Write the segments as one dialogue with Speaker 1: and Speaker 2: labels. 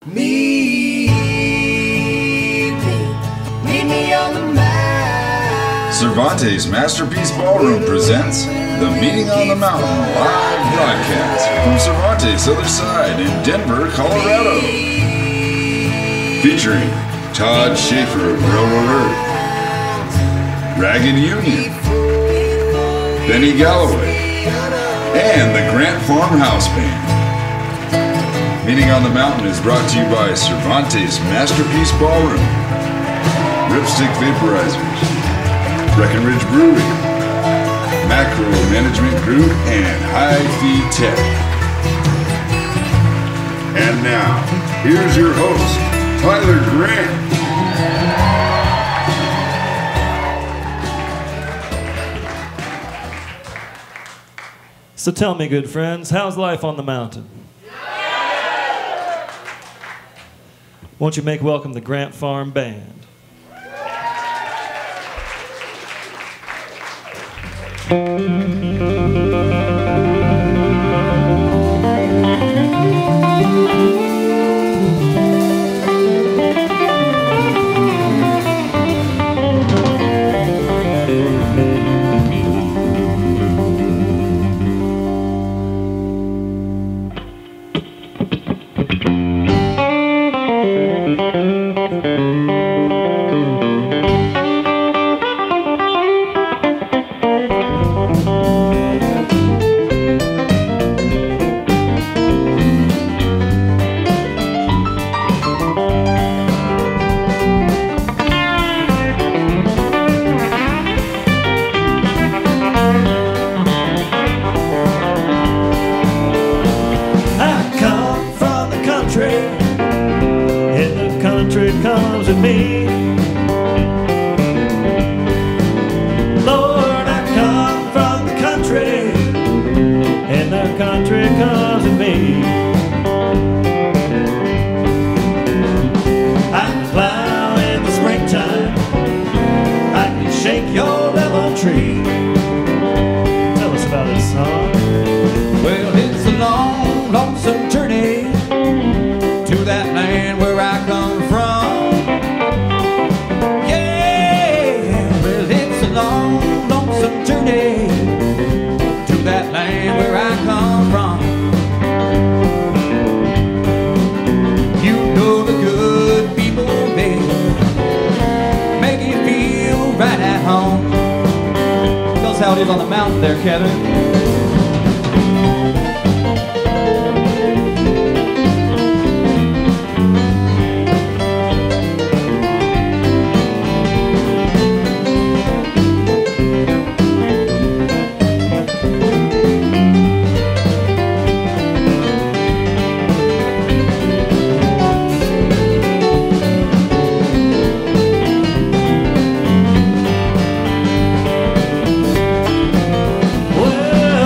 Speaker 1: Meet me on the mountain.
Speaker 2: Cervantes Masterpiece Ballroom presents the Meeting on the Mountain live broadcast from Cervantes' other side in Denver, Colorado. Featuring Todd Sheaffer of Burle, Ragged Union, Benny Galloway, and the Grant Farmhouse Band. Meeting on the Mountain is brought to you by Cervantes Masterpiece Ballroom, Ripstic Vaporizers, Breckenridge Brewery, Macro Management Group, and Hyphytek. And now, here's your host, Tyler Grant.
Speaker 3: So tell me, good friends, how's life on the mountain? Won't you make welcome the Grant Farm Band? Comes with me, Lord. I come from the country, and the country comes with me. I can plow in the springtime, I can shake your lemon tree. Tell us about this song.
Speaker 1: Well, it's a long, lonesome journey to that land where I come from. Journey to that land where I come from. You know the good people there make you feel right at home. Tell us how it is on the mountain there, Kevin.
Speaker 3: Well,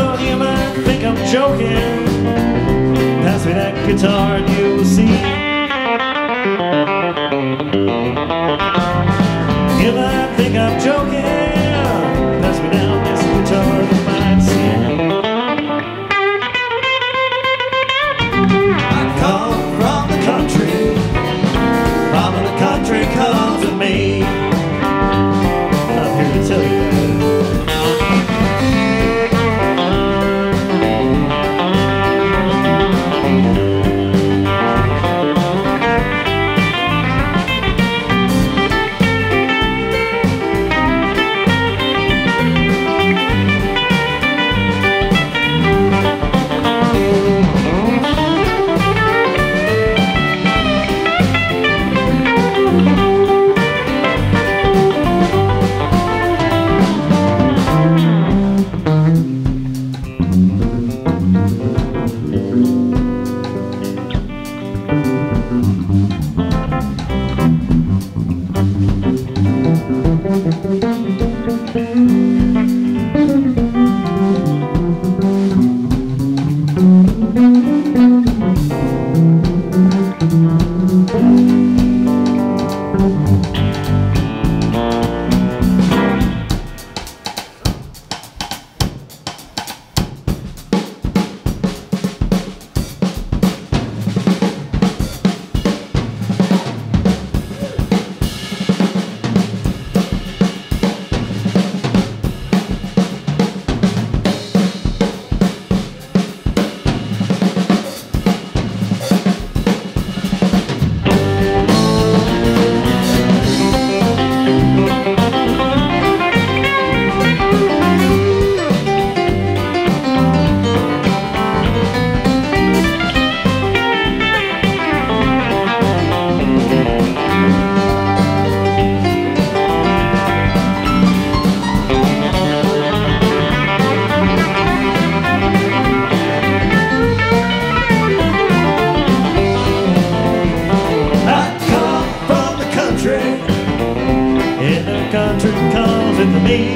Speaker 3: for me.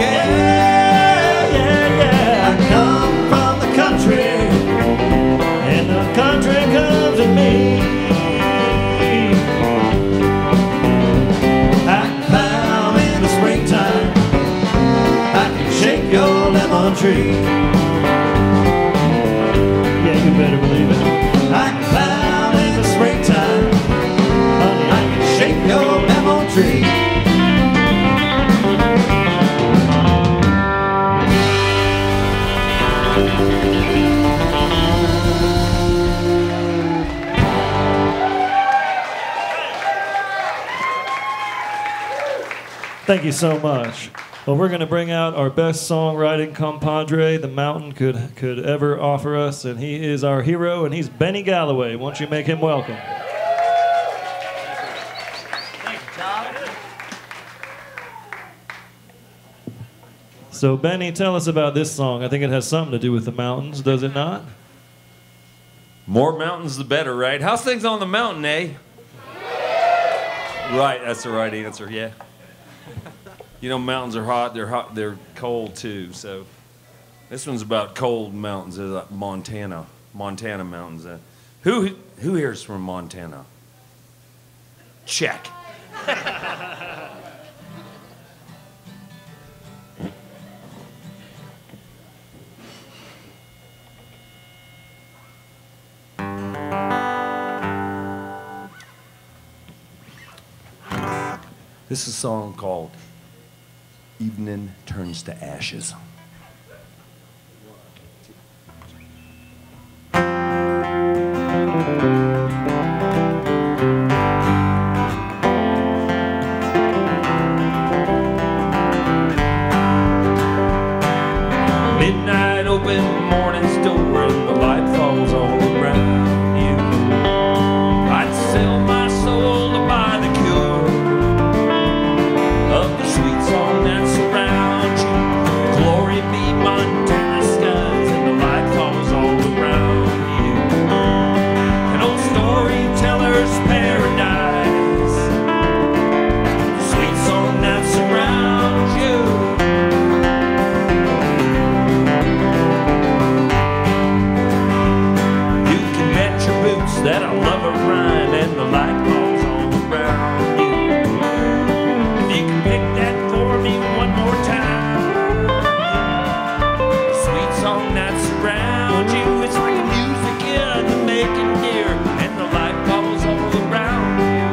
Speaker 3: Yeah, yeah, yeah. I come from the country, and the country comes to me. I can climb in the springtime, I can shake your lemon tree. Yeah, you better believe it. I can climb in the springtime, honey, I can shake your lemon tree. Thank you so much. Well, we're going to bring out our best songwriting compadre the mountain could ever offer us, and he is our hero, and he's Benny Galloway. Won't you make him welcome?
Speaker 4: Thank you, Todd.
Speaker 3: So, Benny, tell us about this song. I think it has something to do with the mountains, does it not?
Speaker 5: More mountains, the better, right? How's things on the mountain, eh? Right, that's the right answer, yeah. You know, mountains are hot, they're cold too, so this one's about cold mountains, Montana mountains. Who here's from Montana? Check. This is a song called Evening Turns to Ashes. Midnight open, morning's door, and the light falls all around you. I'd sell my soul to buy the cure of the sweet song that surrounds you. Glory be Montana skies, and the light falls all around you. An old storyteller's paradise, the sweet song that surrounds you. You can bet your boots that I love a rhyme, and the light falls all around you. If you can pick that for me one more time, the sweet song that surrounds you. It's like a music in the making, dear, and the light falls all around you.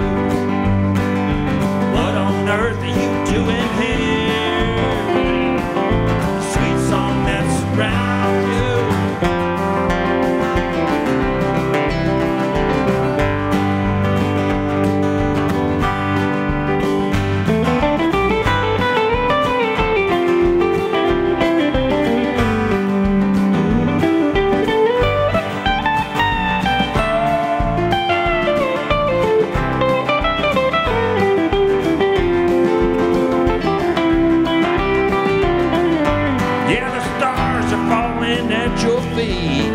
Speaker 5: What on earth are you doing here? The sweet song that surrounds you. Yeah, the stars are falling at your feet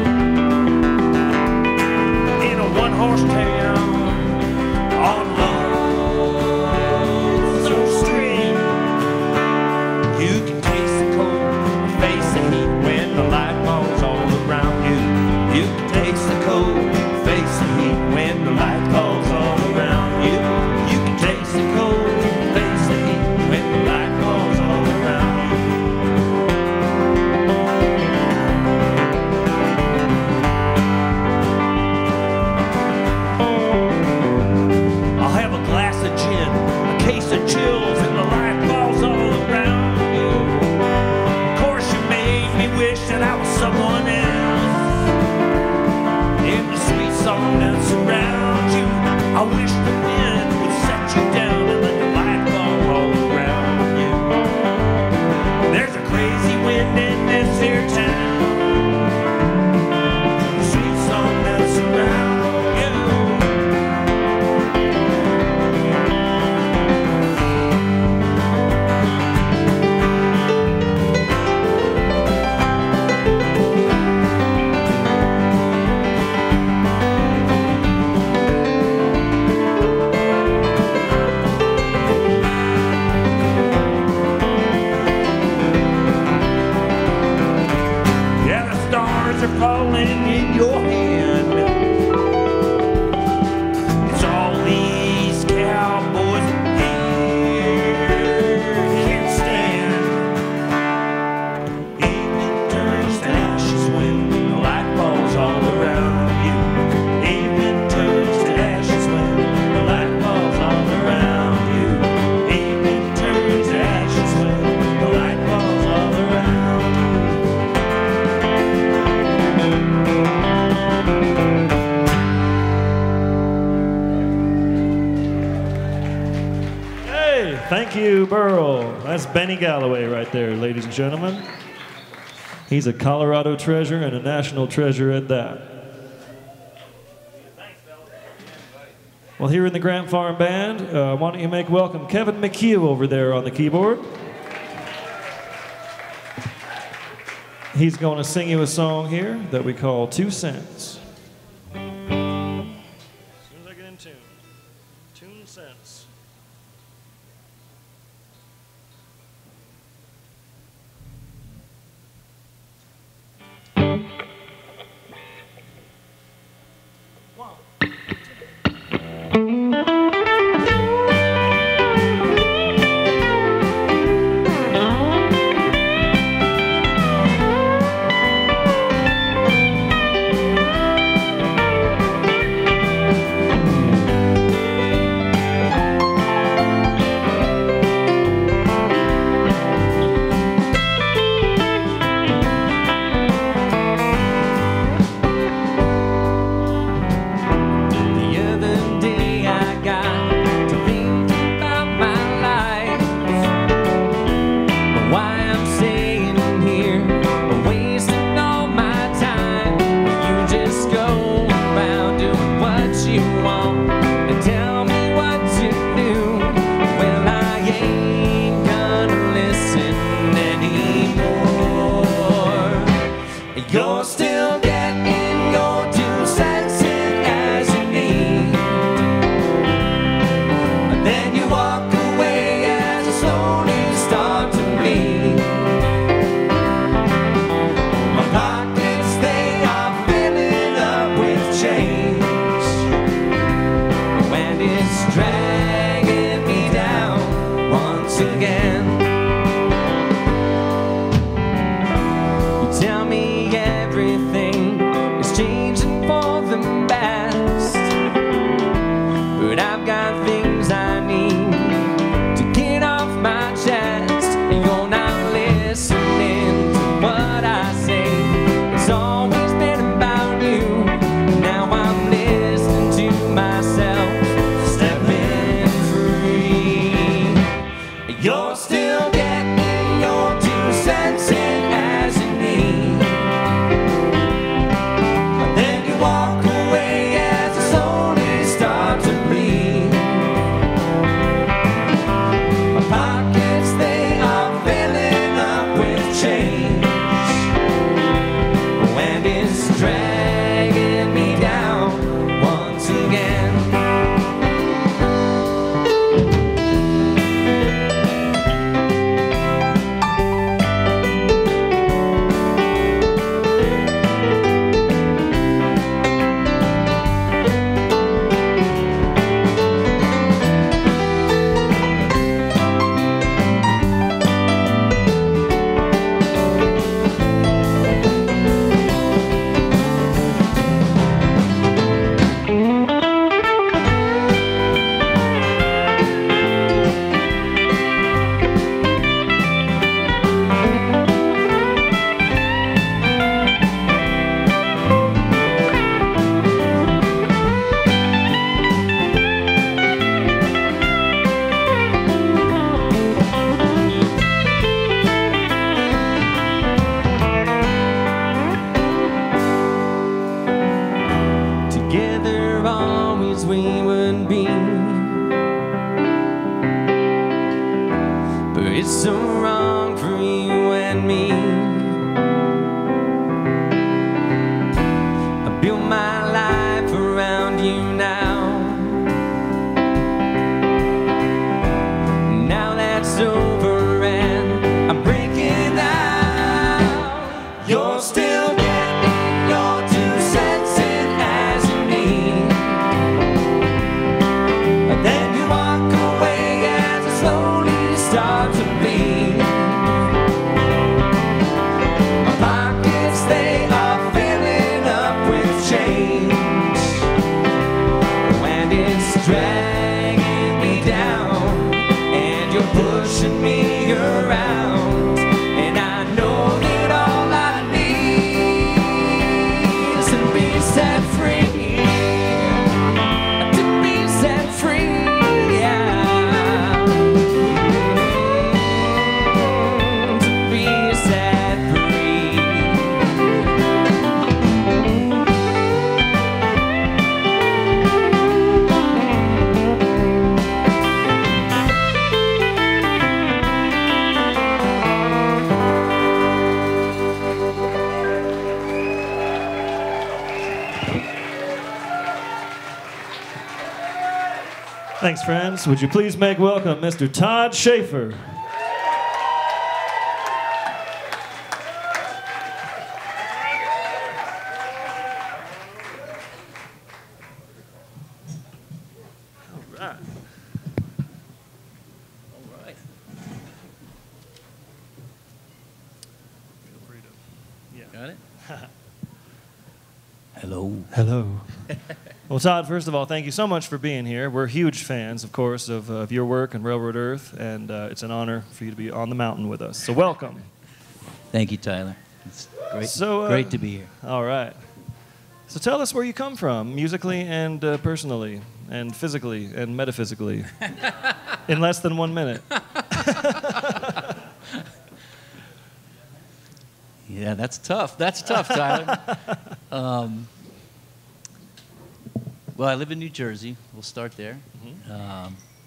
Speaker 5: in a one-horse town on Lonesome Street. You can taste the cold, face the heat when the light falls all around you. You can taste the cold, face the heat when the light falls all around you. You can taste the cold, face the heat when the light falls all around you. I'll have a glass of gin, a case of chills, and the light falls all around you. Of course, you made me wish that I was someone else. In the sweet song that surrounds you, I wish the wind would set you down and let the light fall all around you. There's a crazy wind in this here town. The sweet song that surrounds you.
Speaker 3: Thank you, Burle. That's Benny Galloway right there, ladies and gentlemen. He's a Colorado treasure and a national treasure at that. Well, here in the Grant Farm Band, why don't you make welcome Kevin McHugh over there on the keyboard. He's going to sing you a song here that we call 2 Cents. As soon as I get in tune. 2 cents. Thanks, friends. Would you please make welcome Mr. Todd Sheaffer? Hello. Well, Todd, first of all, thank you so much for being here. We're huge fans, of course, of your work and Railroad Earth, and it's an honor for you to be on the mountain with us. So welcome.
Speaker 6: Thank you, Tyler. It's great,
Speaker 3: so,
Speaker 6: great to be here.
Speaker 3: All right. So tell us where you come from, musically and personally, and physically and metaphysically, in less than 1 minute.
Speaker 6: Yeah, that's tough. That's tough, Tyler. Well, I live in New Jersey. We'll start there,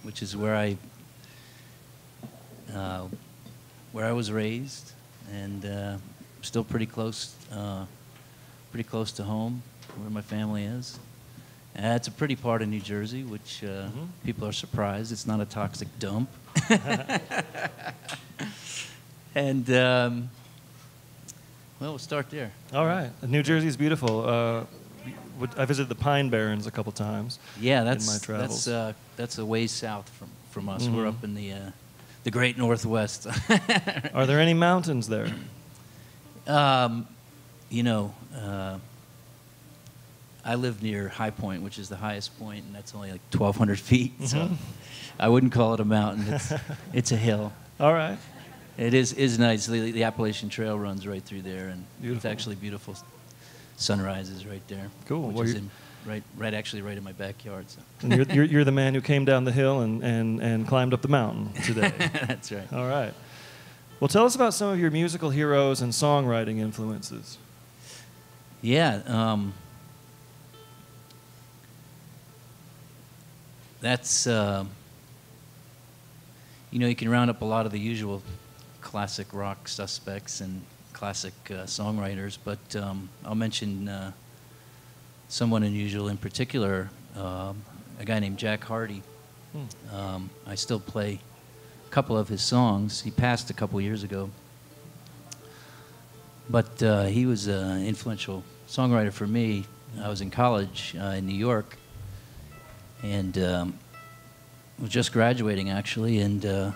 Speaker 6: which is where I was raised, and still pretty close to home, where my family is. It's a pretty part of New Jersey, which people are surprised. It's not a toxic dump. And well, we'll start there.
Speaker 3: All right. New Jersey is beautiful. I visited the Pine Barrens a couple times.
Speaker 6: Yeah,
Speaker 3: in my travels.
Speaker 6: that's a ways south from us. We're up in the Great Northwest.
Speaker 3: Are there any mountains there?
Speaker 6: You know, I live near High Point, which is the highest point, and that's only like 1,200 feet. So I wouldn't call it a mountain. It's a hill.
Speaker 3: All right.
Speaker 6: It is nice. The Appalachian Trail runs right through there, and
Speaker 3: beautiful.
Speaker 6: It's actually beautiful sunrises right there.
Speaker 3: Cool.
Speaker 6: Which is right in my backyard. So.
Speaker 3: And you're the man who came down the hill and climbed up the mountain today.
Speaker 6: That's right.
Speaker 3: All right. Well, tell us about some of your musical heroes and songwriting influences.
Speaker 6: Yeah. That's you can round up a lot of the usual classic rock suspects and classic songwriters, but I'll mention someone unusual in particular, a guy named Jack Hardy. I still play a couple of his songs. He passed a couple years ago, but he was an influential songwriter for me. I was in college in New York, and was just graduating actually, and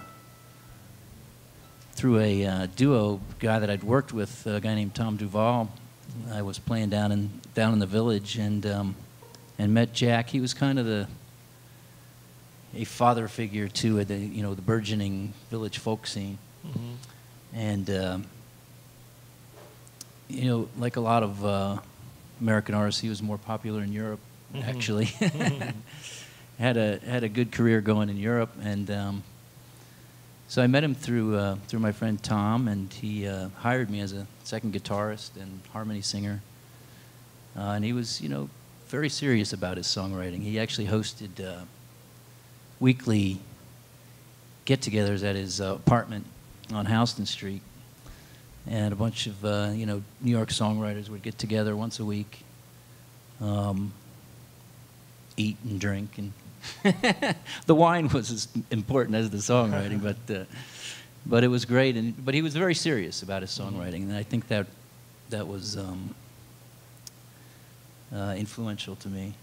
Speaker 6: through a duo guy that I'd worked with, a guy named Tom Duvall, I was playing down in the village, and met Jack. He was kind of a father figure to the burgeoning village folk scene, and like a lot of American artists, he was more popular in Europe actually. Had a good career going in Europe, and so I met him through my friend Tom, and he hired me as a second guitarist and harmony singer. And he was, very serious about his songwriting. He actually hosted weekly get-togethers at his apartment on Houston Street, and a bunch of New York songwriters would get together once a week, eat and drink, and the wine was as important as the songwriting, but it was great. But he was very serious about his songwriting, and I think that was influential to me.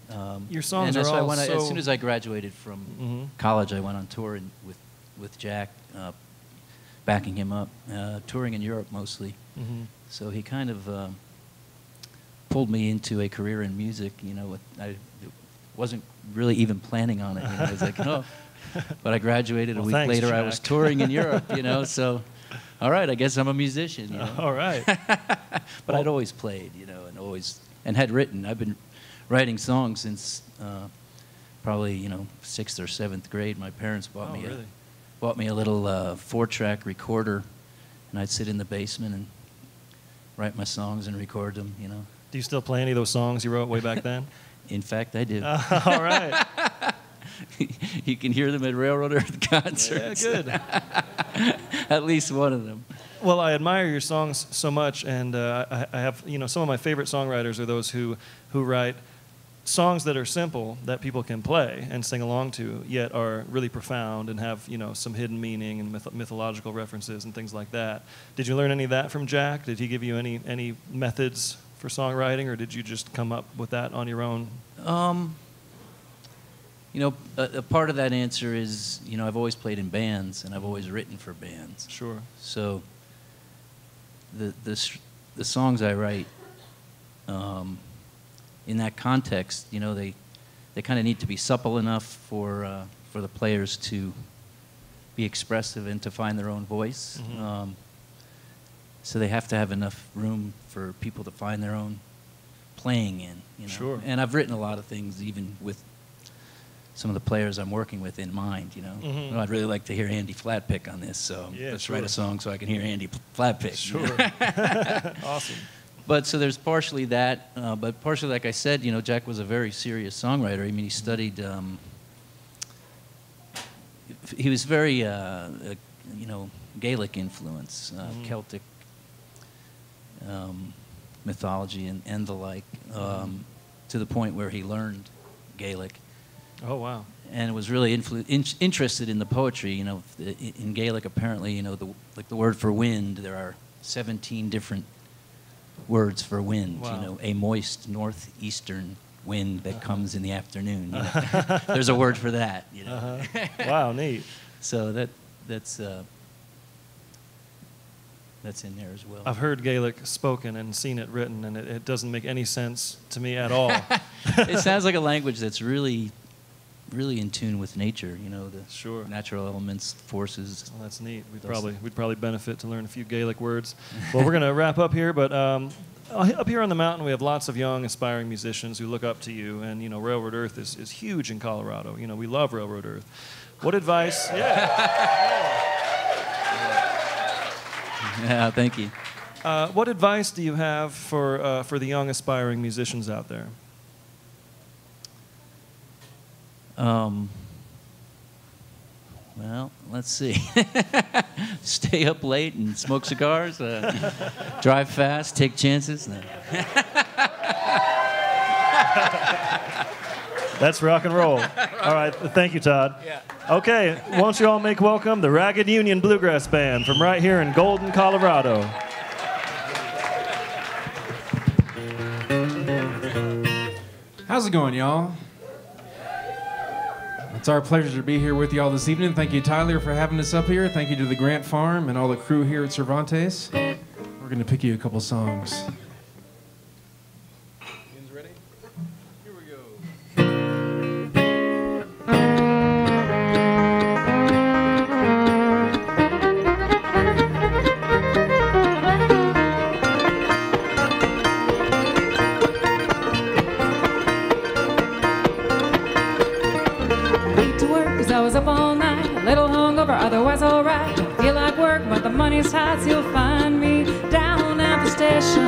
Speaker 3: Your songs
Speaker 6: and
Speaker 3: are all
Speaker 6: as
Speaker 3: so...
Speaker 6: soon as I graduated from college, I went on tour with Jack, backing him up, touring in Europe mostly. So he kind of pulled me into a career in music. I wasn't really even planning on it. I was like, oh. But I graduated a week later. Jack. I was touring in Europe, so, all right, I guess I'm a musician.
Speaker 3: All right.
Speaker 6: But I'd always played, and had written. I've been writing songs since probably, 6th or 7th grade. My parents bought me a little 4-track recorder, and I'd sit in the basement and write my songs and record them,
Speaker 3: Do you still play any of those songs you wrote way back then?
Speaker 6: In fact, I do.
Speaker 3: All right.
Speaker 6: You can hear them at Railroad Earth concerts.
Speaker 3: Yeah, good.
Speaker 6: At least one of them.
Speaker 3: Well, I admire your songs so much, and I have, some of my favorite songwriters are those who write songs that are simple that people can play and sing along to, yet are really profound and have, you know, some hidden meaning and mythological references and things like that. Did you learn any of that from Jack? Did he give you any methods for songwriting, or did you just come up with that on your own?
Speaker 6: You know, a part of that answer is, you know, I've always played in bands and I've always written for bands.
Speaker 3: Sure.
Speaker 6: So the songs I write, in that context, you know, they kind of need to be supple enough for the players to be expressive and to find their own voice.
Speaker 3: Mm-hmm.
Speaker 6: So they have to have enough room for people to find their own playing in. You know?
Speaker 3: Sure.
Speaker 6: And I've written a lot of things, even with some of the players I'm working with in mind. You know,
Speaker 3: Mm-hmm.
Speaker 6: Well, I'd really like to hear Andy Flatpick on this, so
Speaker 3: Yeah,
Speaker 6: let's
Speaker 3: sure.
Speaker 6: write a song so I can hear Andy Flatpick.
Speaker 3: Sure. Awesome.
Speaker 6: But so there's partially that, but partially, like I said, you know, Jack was a very serious songwriter. I mean, he studied. He was very, you know, Gaelic influence, Celtic mythology and the like, to the point where he learned Gaelic.
Speaker 3: Oh, wow.
Speaker 6: And was really interested in the poetry. You know, in Gaelic, apparently, you know, the word for wind, there are 17 different words for wind.
Speaker 3: Wow.
Speaker 6: You know, a moist northeastern wind that comes in the afternoon. You know? There's a word for that. You know.
Speaker 3: Wow, neat.
Speaker 6: So that's in there as well.
Speaker 3: I've heard Gaelic spoken and seen it written, and it doesn't make any sense to me at all.
Speaker 6: It sounds like a language that's really in tune with nature. You know, the
Speaker 3: Sure.
Speaker 6: natural elements, forces.
Speaker 3: Well, that's neat. We'd
Speaker 6: Those-
Speaker 3: probably benefit to learn a few Gaelic words. Well, we're going to wrap up here, but up here on the mountain, we have lots of young, aspiring musicians who look up to you, and you know, Railroad Earth is huge in Colorado. You know, we love Railroad Earth. What advice?
Speaker 6: Yeah, thank you.
Speaker 3: What advice do you have for the young, aspiring musicians out there?
Speaker 6: Well, let's see. Stay up late and smoke cigars. Drive fast. Take chances. No.
Speaker 3: That's rock and roll. All right, thank you, Todd.
Speaker 6: Yeah.
Speaker 3: Okay, why don't you all make welcome the Ragged Union Bluegrass Band from right here in Golden, Colorado.
Speaker 7: How's it going, y'all? It's our pleasure to be here with y'all this evening. Thank you, Tyler, for having us up here. Thank you to the Grant Farm and all the crew here at Cervantes. We're going to pick you a couple songs. You guys ready? Here we go.
Speaker 8: I was up all night, a little hungover, otherwise alright. Don't feel like work, but the money's tight, so you'll find me down at the station.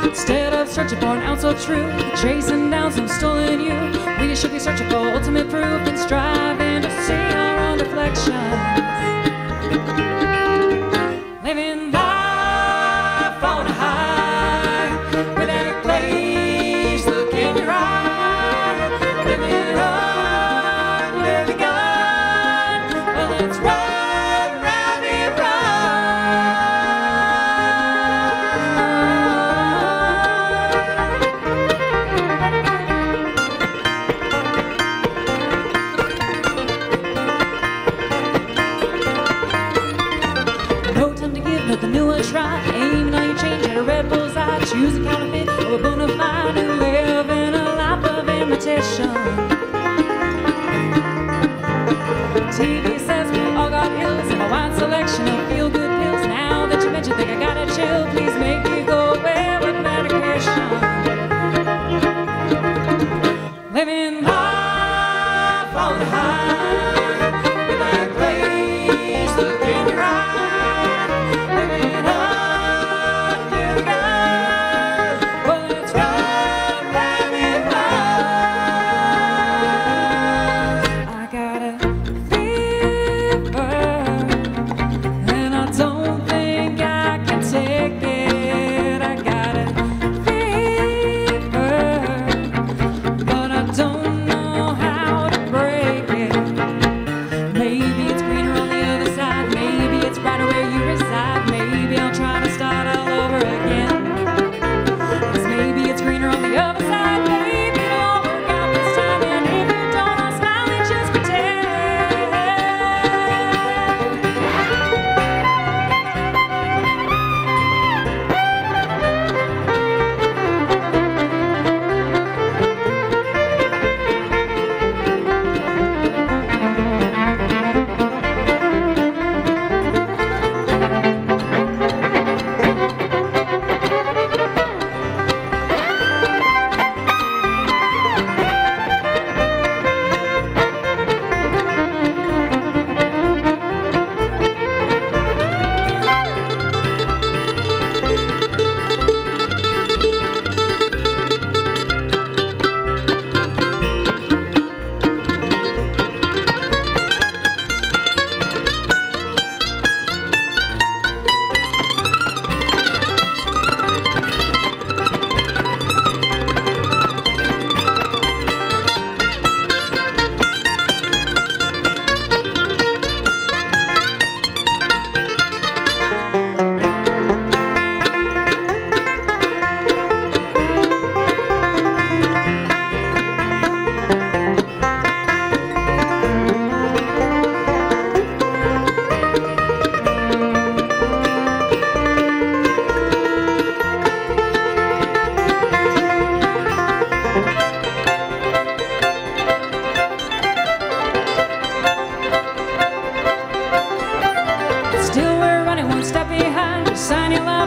Speaker 8: Instead of searching for an ounce of truth, chasing down some stolen youth, we should be searching for ultimate proof and striving to see our own reflections. Living life on a high, with that glaze look in your eye. Living on where we gone, well, let's run round and run. No time to give nothing new a try. Aiming on your change at a red bull's eye. Choose a counterfeit or a bona fide who live in a life of imitation. TV says we all got ills and a wide selection of feel-good pills. Now that you mention, think I gotta chill. Please make me go away with medication. Living life on the high, with that glaze look in your eye. Living on till we got, well, let's run round and run. I gotta feel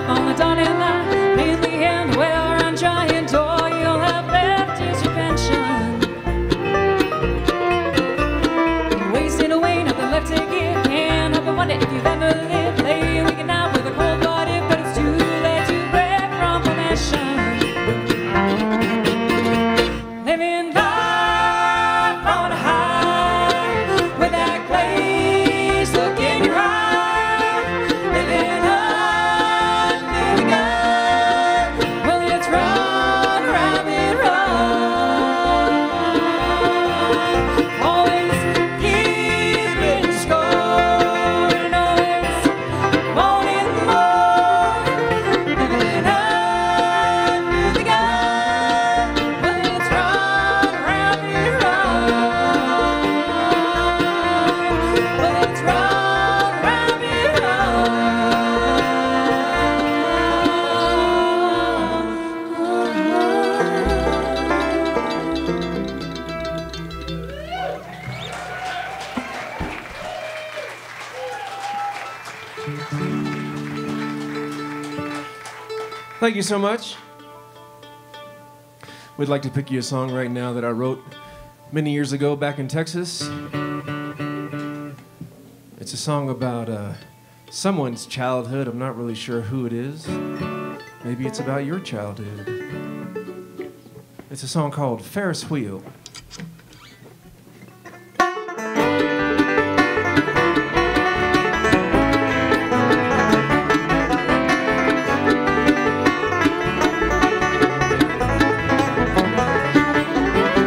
Speaker 8: up on the dotted line. In the end, well, around giant door, you'll have left is your pension. Wasting away, nothing left to give. Can't help but wonder if you've ever lived. Lay awake at night with a cold blooded, but it's too late to break from permission. Living life on a high, with that glaze look in your eye. Living under the gun, well, it's run, rabbit, run. Always keeping score, and always wanting more. Living under the gun, well, it's run, rabbit, run. Well, it's run, rabbit,
Speaker 7: Thank you so much. We'd like to pick you a song right now that I wrote many years ago back in Texas. It's a song about someone's childhood. I'm not really sure who it is. Maybe it's about your childhood. It's a song called Ferris Wheel.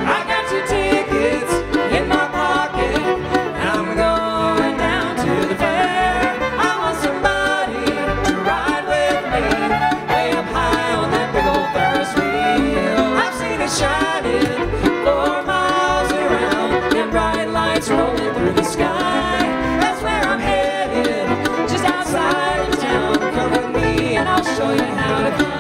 Speaker 8: I got 2 tickets in my pocket. I'm going down to the fair. I want somebody to ride with me, way up high on that big old Ferris wheel. I've seen it shining 4 miles around, and bright lights rolling through the sky. That's where I'm headed, just outside of town. Come with me and I'll show you how to climb.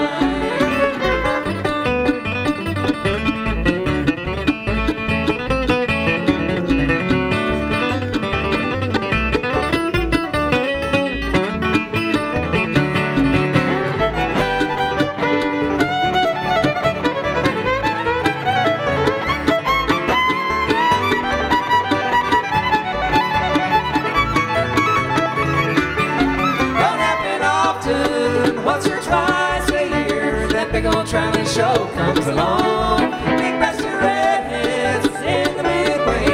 Speaker 8: Don't happen often, once or twice a year, that big old traveling show comes along. Big bastard redheads in the midway,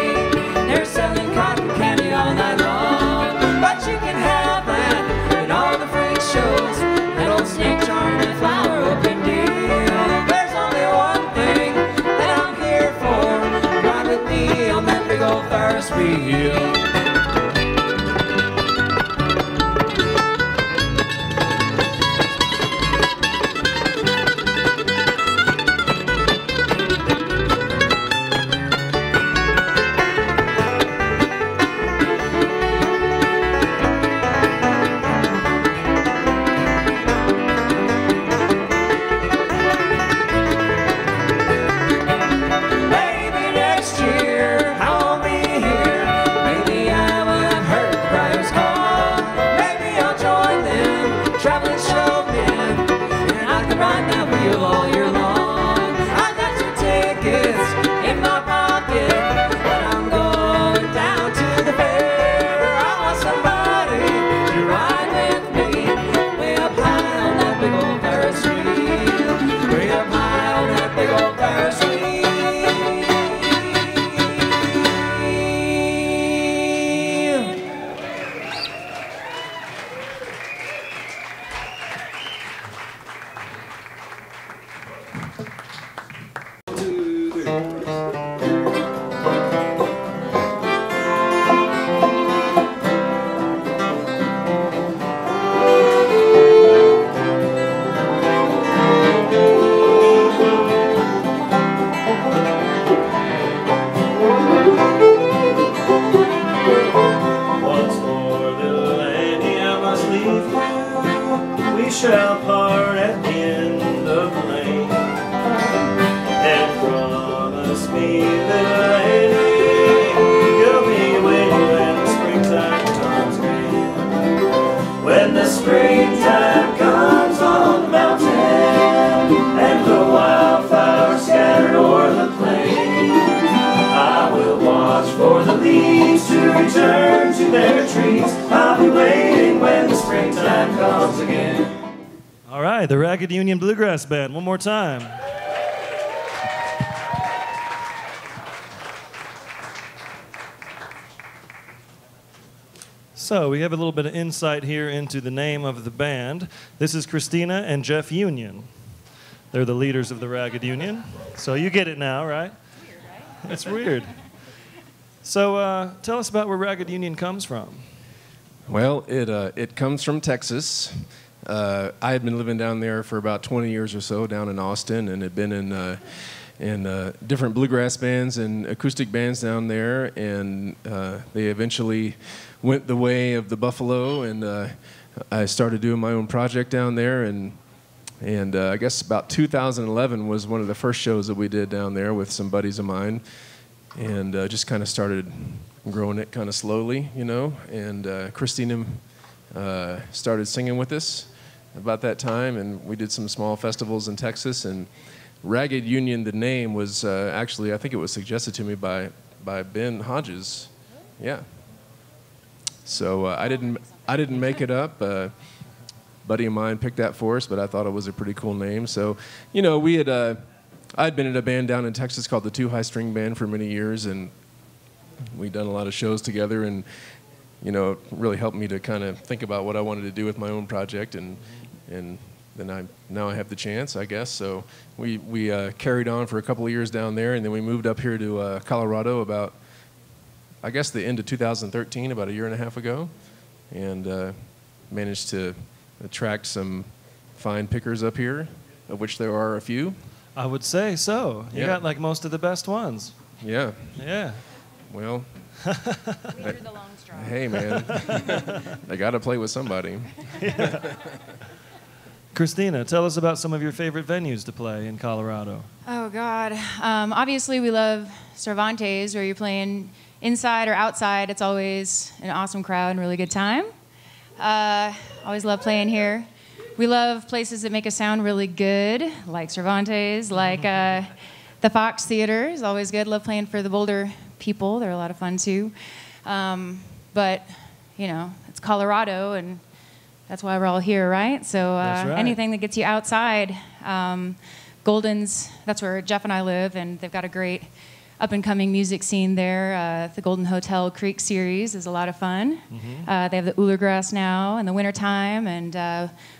Speaker 8: they're selling cotton candy all night long. But you can have that at all the freak shows, that old snake charm and flower open deal. There's only one thing that I'm here for, ride with me on that big old Ferris wheel. Maybe next year I'll be here. Maybe I will have heard the criers call. Maybe I'll join them, traveling showmen, and I can ride that wheel all year long. I got 2 tickets in my pocket, and I'm going down to the fair. I want somebody to ride with me, way up high on that big old Ferris wheel. Way up high on that big old Ferris wheel.
Speaker 9: Once more, little lady, I must leave you. We shall part at the end of the lane. And promise me
Speaker 3: right, the Ragged Union Bluegrass Band, one more time. So we have a little bit of insight here into the name of the band. This is Christina and Jeff Union. They're the leaders of the Ragged Union. So you get it now, right?
Speaker 10: It's weird, right?
Speaker 3: It's weird. So tell us about where Ragged Union comes from.
Speaker 7: Well, it comes from Texas. I had been living down there for about 20 years or so, down in Austin, and had been in different bluegrass bands and acoustic bands down there, and they eventually went the way of the Buffalo, and I started doing my own project down there, and I guess about 2011 was one of the first shows that we did down there with some buddies of mine, and just kind of started growing it kind of slowly, you know, and Christina started singing with us about that time, and we did some small festivals in Texas, and Ragged Union, the name, was actually, I think it was suggested to me by Ben Hodges. Yeah. So I didn't make it up. Buddy of mine picked that for us, but I thought it was a pretty cool name. So, you know, I'd been in a band down in Texas called the Two High String Band for many years, and we'd done a lot of shows together, and you know, it really helped me to kind of think about what I wanted to do with my own project, and then now I have the chance, I guess. So we carried on for a couple of years down there, and then we moved up here to Colorado about, I guess, the end of 2013, about a year and a half ago, and managed to attract some fine pickers up here, of which there are a few.
Speaker 3: I would say so. You got like most of the best ones.
Speaker 7: Yeah.
Speaker 3: Yeah.
Speaker 7: Well,
Speaker 10: We drew the long straw.
Speaker 7: hey, man, I got to play with somebody.
Speaker 3: Christina, tell us about some of your favorite venues to play in Colorado.
Speaker 10: Oh, God. Obviously, we love Cervantes, where you're playing inside or outside. It's always an awesome crowd and really good time. Always love playing here. We love places that make us sound really good, like Cervantes, like the Fox Theater is always good. Love playing for the Boulder people. They're a lot of fun, too. But, you know, it's Colorado, and that's why we're all here, right? So
Speaker 3: That's right.
Speaker 10: Anything that gets you outside. Golden's, that's where Jeff and I live, and they've got a great up-and-coming music scene there. The Golden Hotel Creek series is a lot of fun. They have the Ulergrass now in the wintertime, and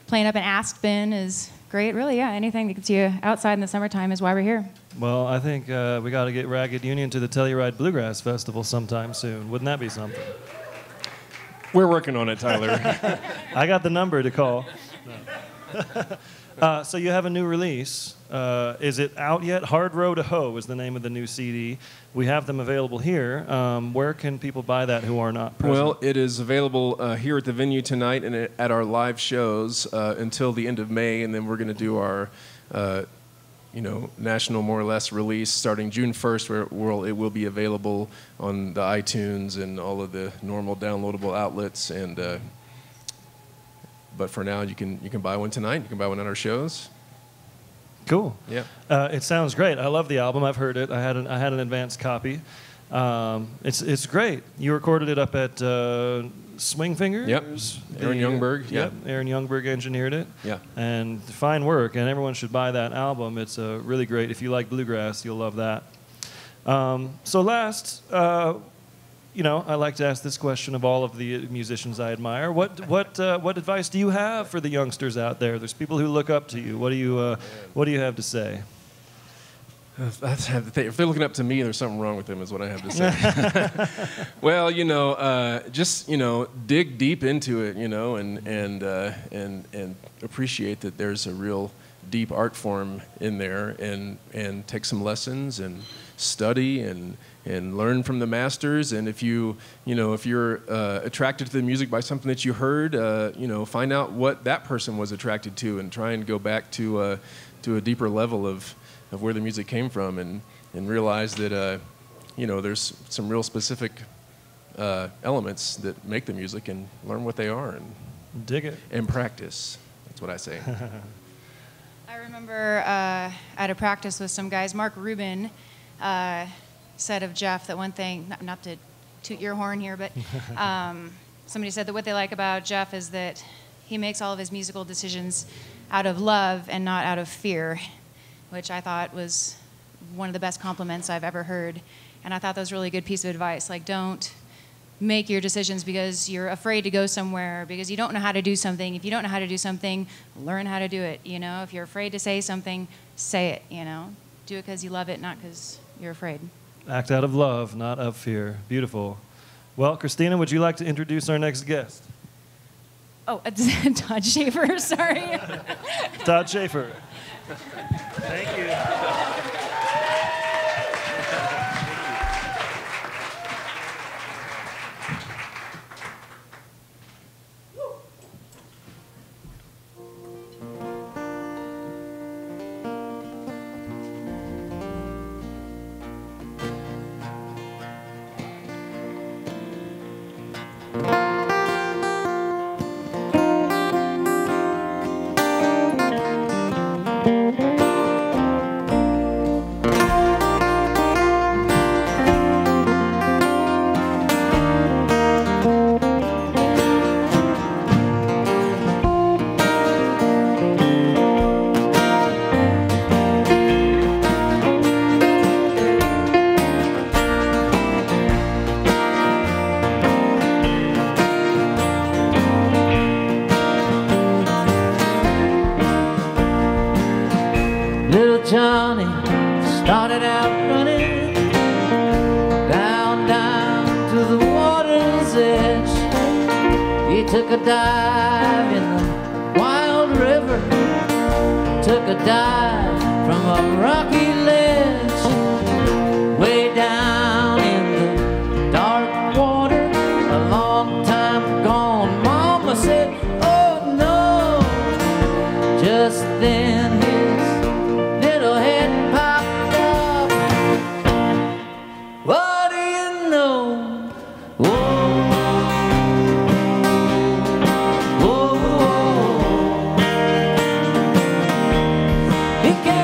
Speaker 10: playing up in Aspen is great. Really, yeah, anything that gets you outside in the summertime is why we're here.
Speaker 3: Well, I think we got to get Ragged Union to the Telluride Bluegrass Festival sometime soon. Wouldn't that be something?
Speaker 7: We're working on it, Tyler.
Speaker 3: I got the number to call. So you have a new release. Is it out yet? Hard Row to Hoe is the name of the new CD. We have them available here. Where can people buy that who are not present?
Speaker 7: Well, it is available here at the venue tonight and at our live shows until the end of May, and then we're going to do our, national more or less release starting June 1st, where it will be available on the iTunes and all of the normal downloadable outlets. And but for now, you can buy one tonight. You can buy one at our shows.
Speaker 3: Cool.
Speaker 7: Yeah.
Speaker 3: It sounds great. I love the album. I've heard it. I had an advanced copy. It's great. You recorded it up at Swing Fingers.
Speaker 7: Yep. Aaron Youngberg.
Speaker 3: Yep. Aaron Youngberg engineered it.
Speaker 7: Yeah.
Speaker 3: And fine work. And everyone should buy that album. It's really great. If you like bluegrass, you'll love that. So last, I like to ask this question of all of the musicians I admire. What advice do you have for the youngsters out there? There's people who look up to you. What do you have to say?
Speaker 7: If they're looking up to me, there's something wrong with them, is what I have to say. Well, just dig deep into it, and appreciate that there's a real deep art form in there, and take some lessons and study and learn from the masters. And if you're attracted to the music by something that you heard, find out what that person was attracted to, and try and go back to a deeper level of where the music came from, and realize that there's some real specific elements that make the music, and learn what they are, and
Speaker 3: dig it
Speaker 7: and practice. That's what I say.
Speaker 10: I remember at a practice with some guys, Mark Rubin said of Jeff that one thing, not to toot your horn here, but somebody said that what they like about Jeff is that he makes all of his musical decisions out of love and not out of fear, which I thought was one of the best compliments I've ever heard. And I thought that was a really good piece of advice. Like, don't make your decisions because you're afraid to go somewhere, because you don't know how to do something. If you don't know how to do something, learn how to do it, you know? If you're afraid to say something, say it, you know? Do it because you love it, not because you're afraid.
Speaker 3: Act out of love, not of fear. Beautiful. Well, Christina, would you like to introduce our next guest?
Speaker 10: Oh, Todd Sheaffer, sorry.
Speaker 3: Todd Sheaffer. Thank you.
Speaker 11: Johnny started out running down to the water's edge. He took a dive in the wild river, took a dive from a rocky ledge, way down in the dark water. A long time gone, Mama said, oh no. Just then he came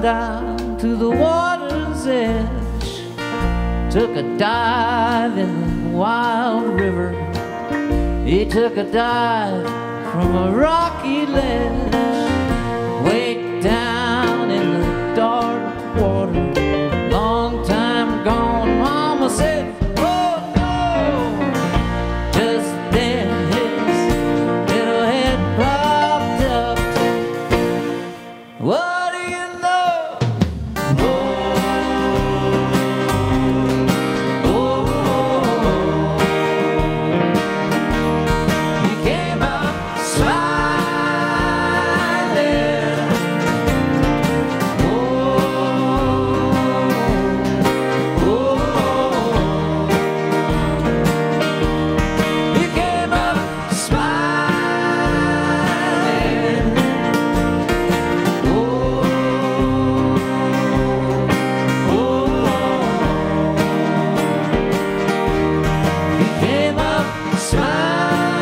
Speaker 11: down to the water's edge, took a dive in the wild river. He took a dive from a rocky ledge, way down in the dark water. Long time gone, Mama said, oh no. Just then his little head popped up. What do you know? Oh, oh, oh. He came up smiling. Oh, oh, he came up smiling. Oh, he came up smiling.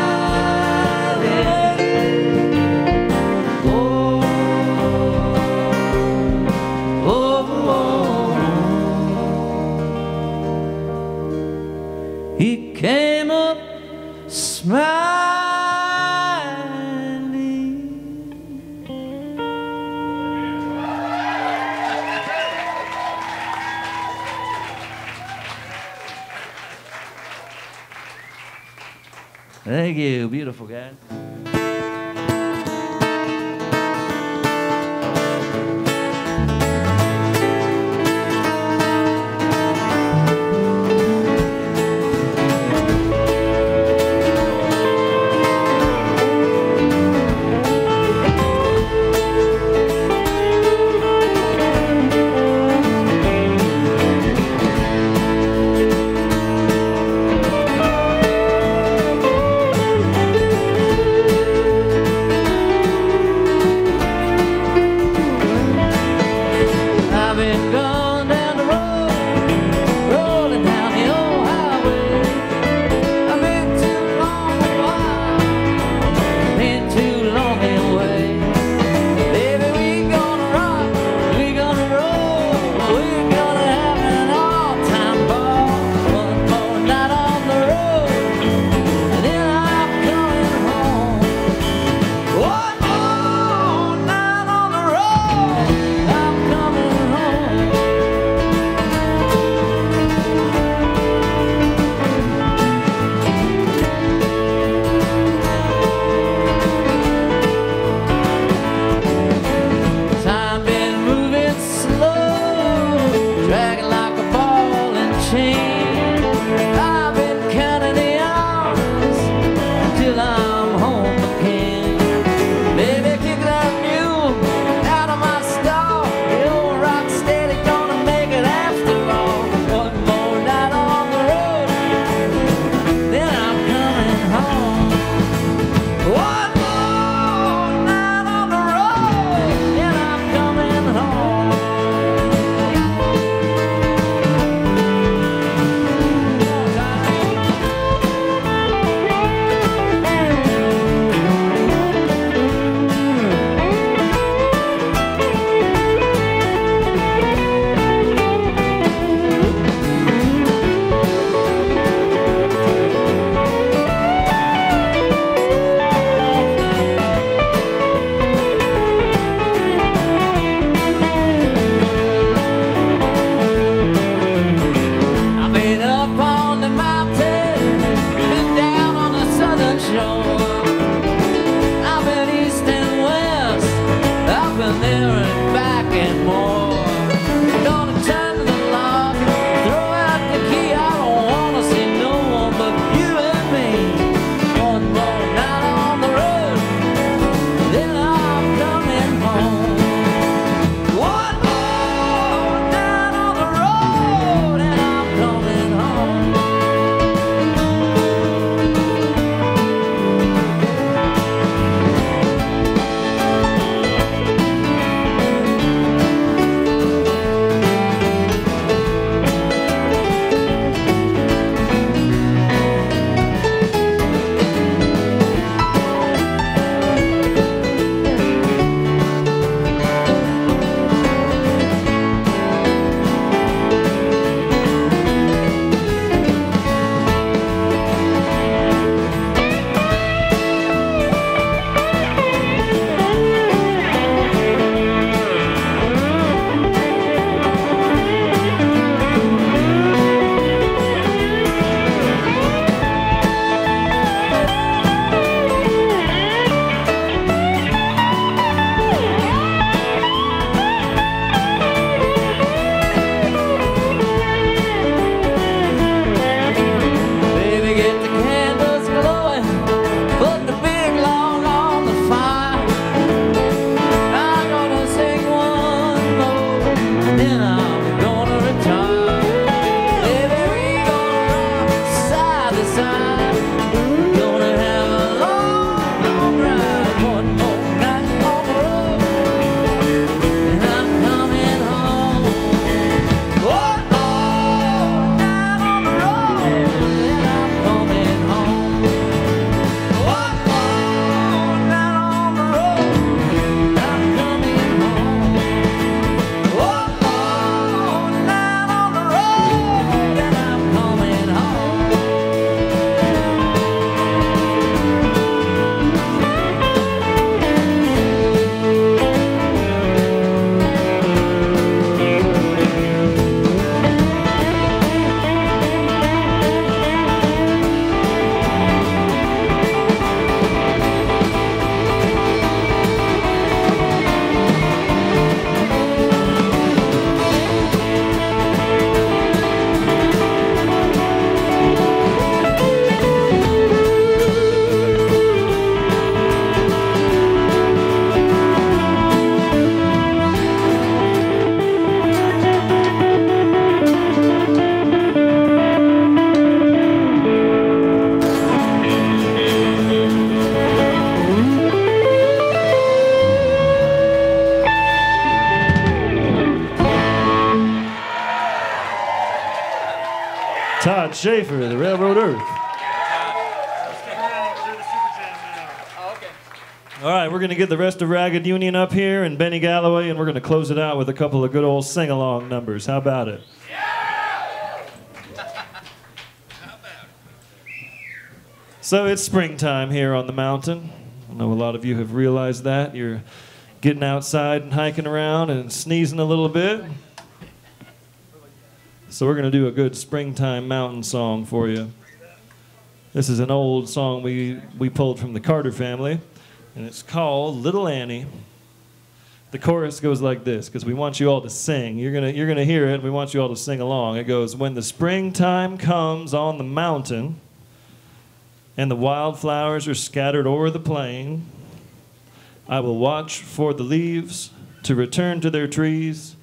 Speaker 11: He came up Thank you, beautiful guys.
Speaker 3: Todd Sheaffer, the Railroad Earth. All right, we're going to get the rest of Ragged Union up here and Benny Galloway, and we're going to close it out with a couple of good old sing-along numbers. How about it? So it's springtime here on the mountain. I know a lot of you have realized that. You're getting outside and hiking around and sneezing a little bit. So we're going to do a good springtime mountain song for you. This is an old song we pulled from the Carter family, and it's called Little Annie. The chorus goes like this, because we want you all to sing. You're gonna hear it, and we want you all to sing along. It goes, when the springtime comes on the mountain, and the wildflowers are scattered o'er the plain, I will watch for the leaves to return to their trees,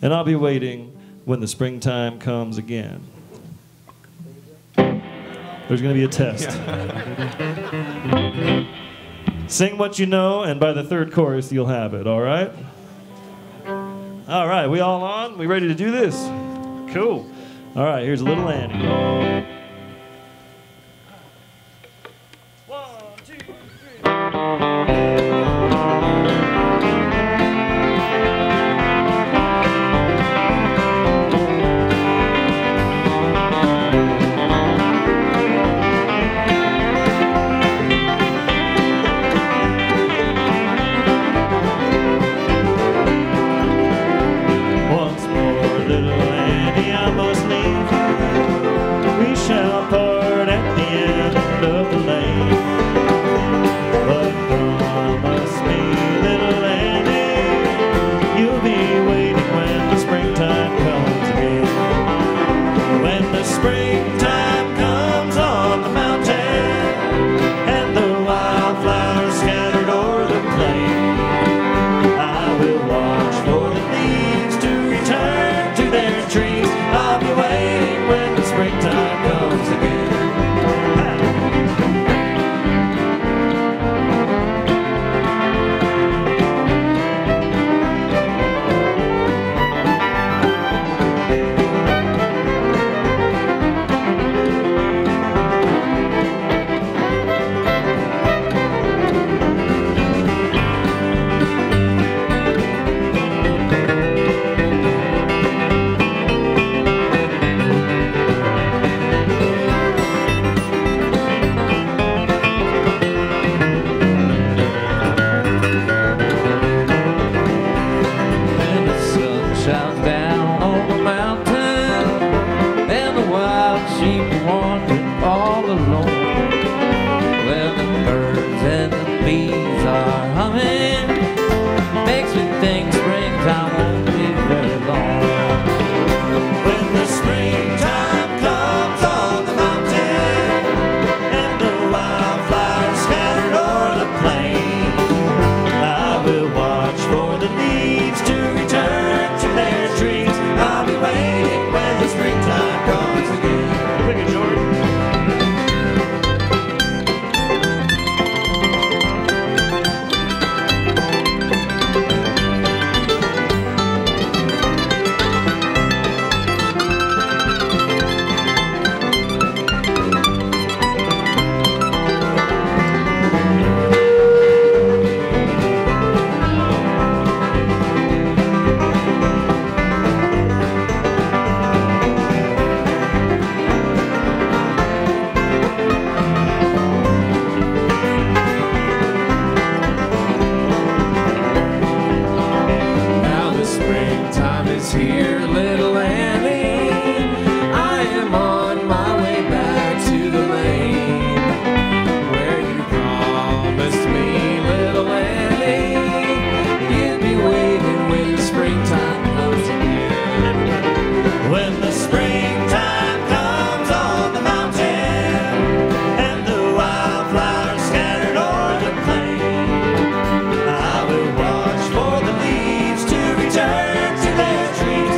Speaker 3: and I'll be waiting when the springtime comes again. There's going to be a test. Sing what you know, and by the third chorus, you'll have it, all right? All right, we all on? We ready to do this? Cool. All right, here's Little Annie.
Speaker 8: Trees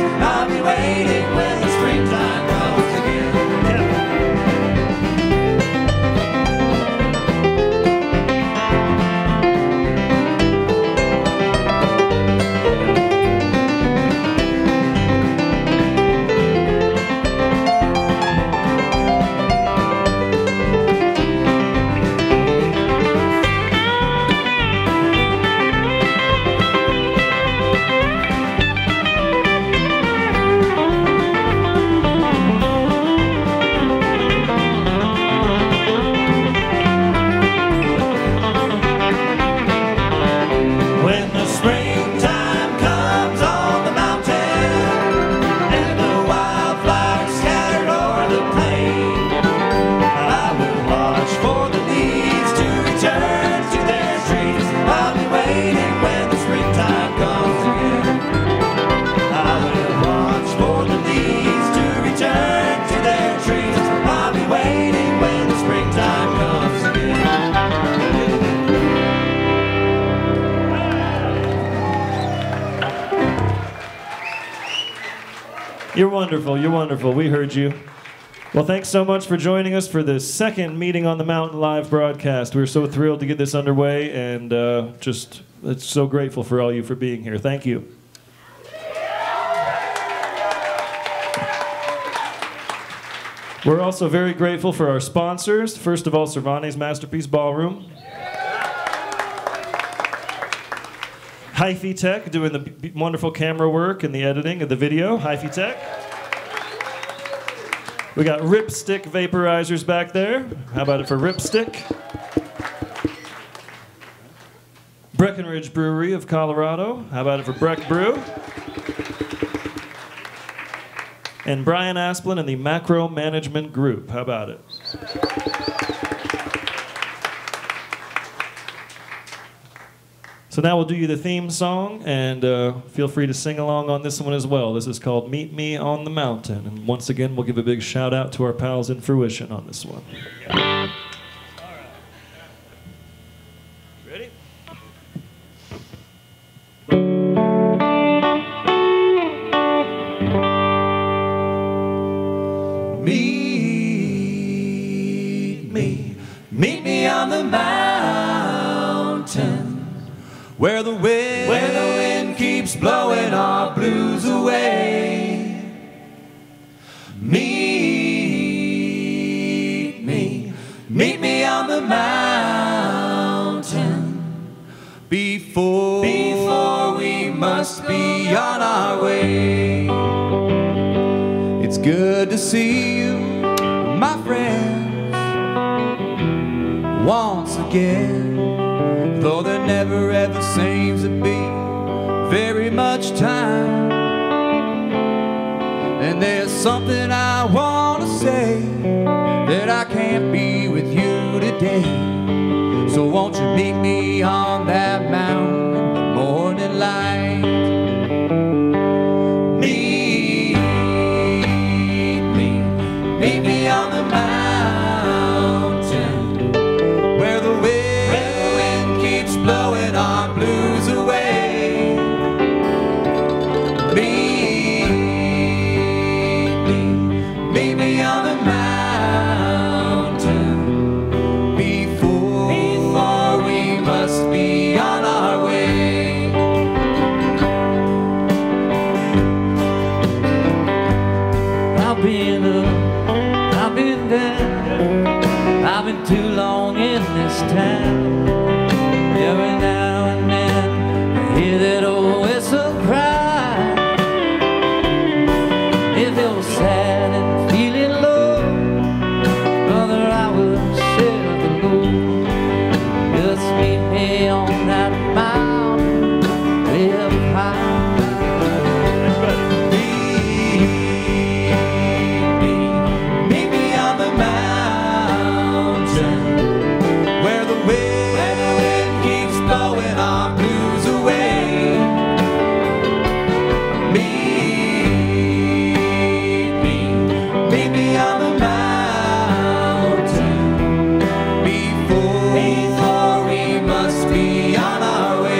Speaker 3: You're wonderful. You're wonderful. We heard you. Well, thanks so much for joining us for the second Meeting on the Mountain live broadcast. We're so thrilled to get this underway, and just so grateful for all you for being here. Thank you. We're also very grateful for our sponsors. First of all, Cervantes Masterpiece Ballroom. Hyphytek doing the wonderful camera work and the editing of the video. Hyphytek. We got Ripstic Vaporizers back there. How about it for Ripstic? Breckenridge Brewery of Colorado. How about it for Breck Brew? And Brian Asplin and the Macro Management Group. How about it? So now we'll do you the theme song, and feel free to sing along on this one as well. This is called Meet Me on the Mountain. And once again, we'll give a big shout out to our pals in Fruition on this one. All right. Ready?
Speaker 1: Meet me on the mountain, where the wind keeps blowing our blues away. Meet me on the mountain, before we must be on our way. It's good to see you, my friends, once again. Though there never ever seems to be very much time, and there's something I want to say that I can't be with you today. So won't you meet me on that mountain in the morning light? Meet me on the mountain, where the wind keeps blowing our blues away. Meet me on the mountain, before we must be on our way.
Speaker 11: I've been up, I've been down, I've been too long in this town. Every now and then I hear that old whistle cry. If it was sad and feeling low, brother, I would share the load. Just meet me on that mountain way up high.
Speaker 1: Meet me on the mountain, where the wind keeps blowing our blues away. Meet me on the mountain, before we must be on our way.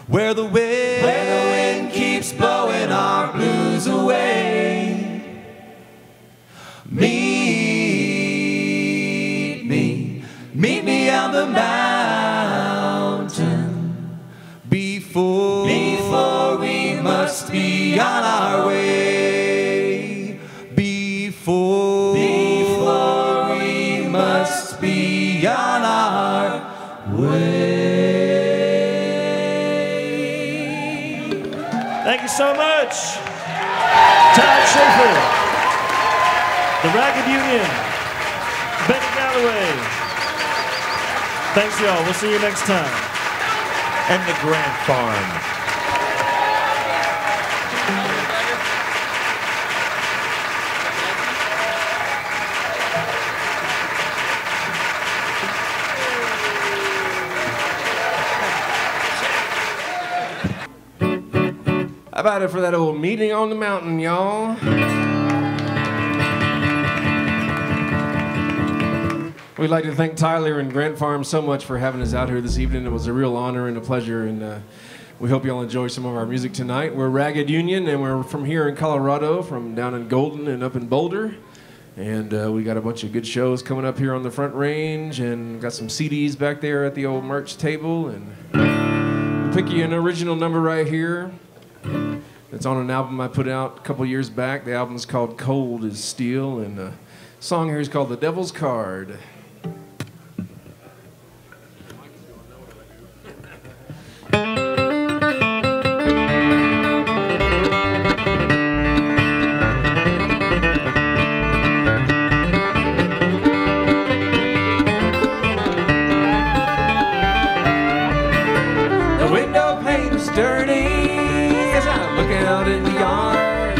Speaker 1: where the wind keeps blowing our blues away. Meet me on the mountain before we must be on our way. Before we must be on our way.
Speaker 3: Thank you so much. Todd Sheaffer, the Ragged Union, Galloway. Thanks, y'all. We'll see you next time.
Speaker 12: And the Grant Farm.
Speaker 7: How about it for that old meeting on the mountain, y'all? We'd like to thank Tyler and Grant Farm so much for having us out here this evening. It was a real honor and a pleasure, and we hope you'll enjoy some of our music tonight. We're Ragged Union, and we're from here in Colorado, from down in Golden and up in Boulder. And we got a bunch of good shows coming up here on the Front Range, and got some CDs back there at the old merch table. And we'll pick you an original number right here. It's on an album I put out a couple years back. The album's called Cold as Steel, and the song here is called The Devil's Card.
Speaker 1: The window pane is dirty as I'm looking out in the yard.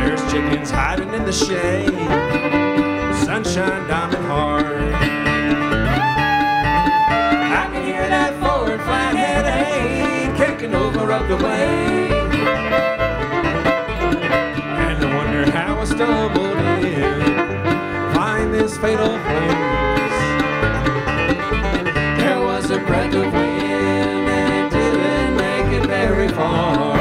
Speaker 1: There's chickens hiding in the shade, sunshine diamond hard. I can hear that forward flathead hay kicking over up the way. And I wonder how I stumbled in, find this fatal place. There was a breath of wind and it didn't make it very far.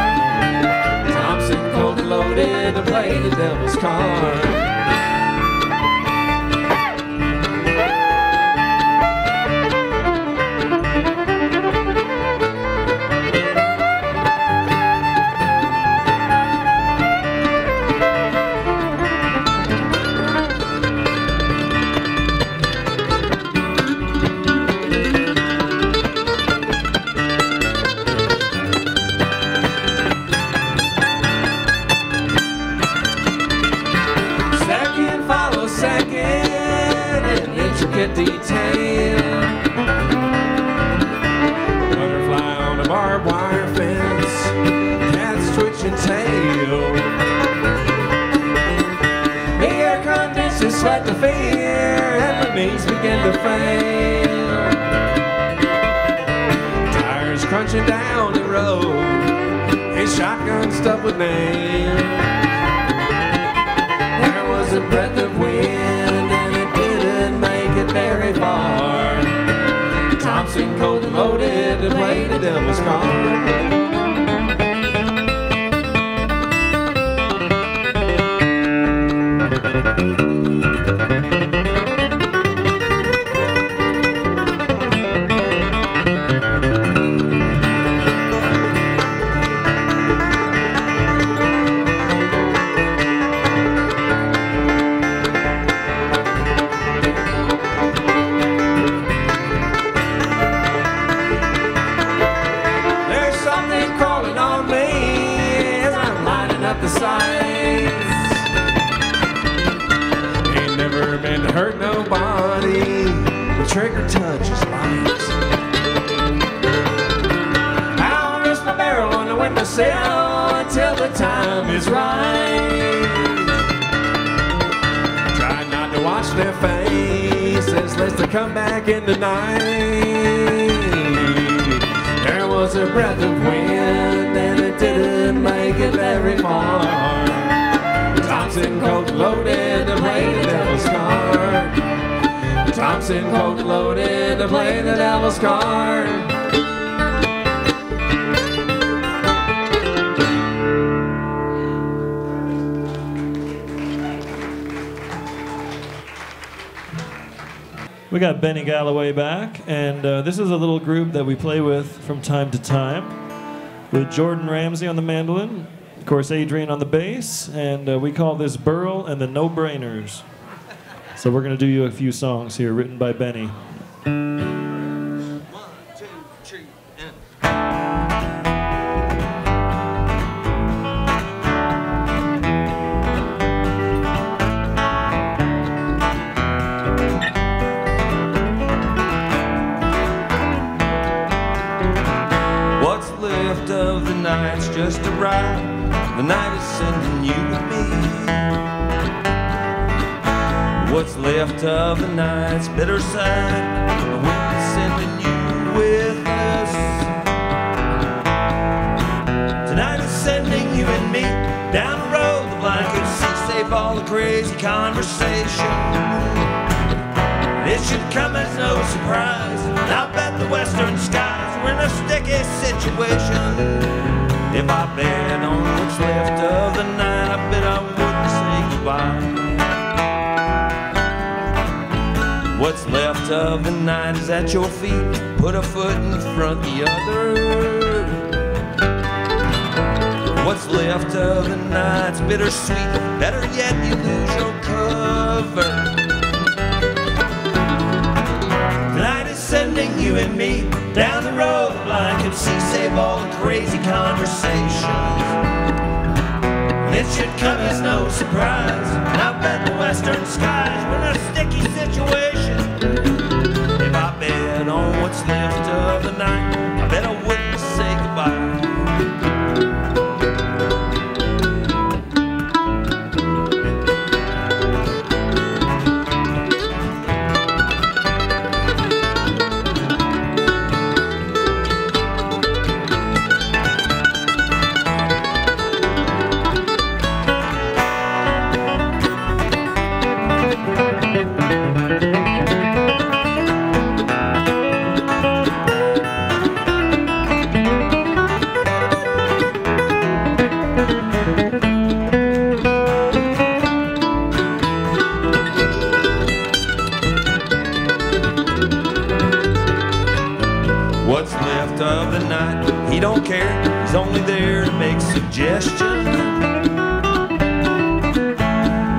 Speaker 1: Thompson cold and loaded to play the devil's card. Detail. Butterfly on a barbed wire fence, cat's twitching tail. The air condenses sweat to fear, and my knees begin to fail. Tires crunching down the road, his shotgun stuffed with nails. There was a breath of wind and it didn't make it very far. Thompson cold and loaded to play the devil's card. Ain't never been to hurt nobody, the trigger touch is light. I'll rest my barrel on the windowsill until the time is right. Try not to watch their faces lest they come back in the night. There was a breath of wind and it didn't make it very far. Thompson cold loaded to play the devil's card. Thompson cold loaded to play the devil's card.
Speaker 3: We got Benny Galloway back, and this is a little group that we play with from time to time, with Jordan Ramsey on the mandolin, of course Adrian on the bass, and we call this Burle and the No Brainers. So we're going to do you a few songs here written by Benny.
Speaker 5: Of the night's just a ride. The night is sending you with me. What's left of the night's bitter side. The wind is sending you with us. Tonight is sending you and me down the road. The blanket seat, save all the crazy conversation. It should come as no surprise. I'll bet the western skies we're in a sticky situation. If I bet on what's left of the night, I bet I wouldn't say goodbye. What's left of the night is at your feet. Put a foot in front of the other. What's left of the night's bittersweet. Better yet, you lose your cover. Tonight is sending you and me down the road. The blanket sea, save all the crazy conversations. It should come as no surprise. I bet the western skies we're in a sticky situation. If I bet on what's left of the night, I bet I wouldn't say goodbye. What's left of the night, he don't care. He's only there to make suggestions.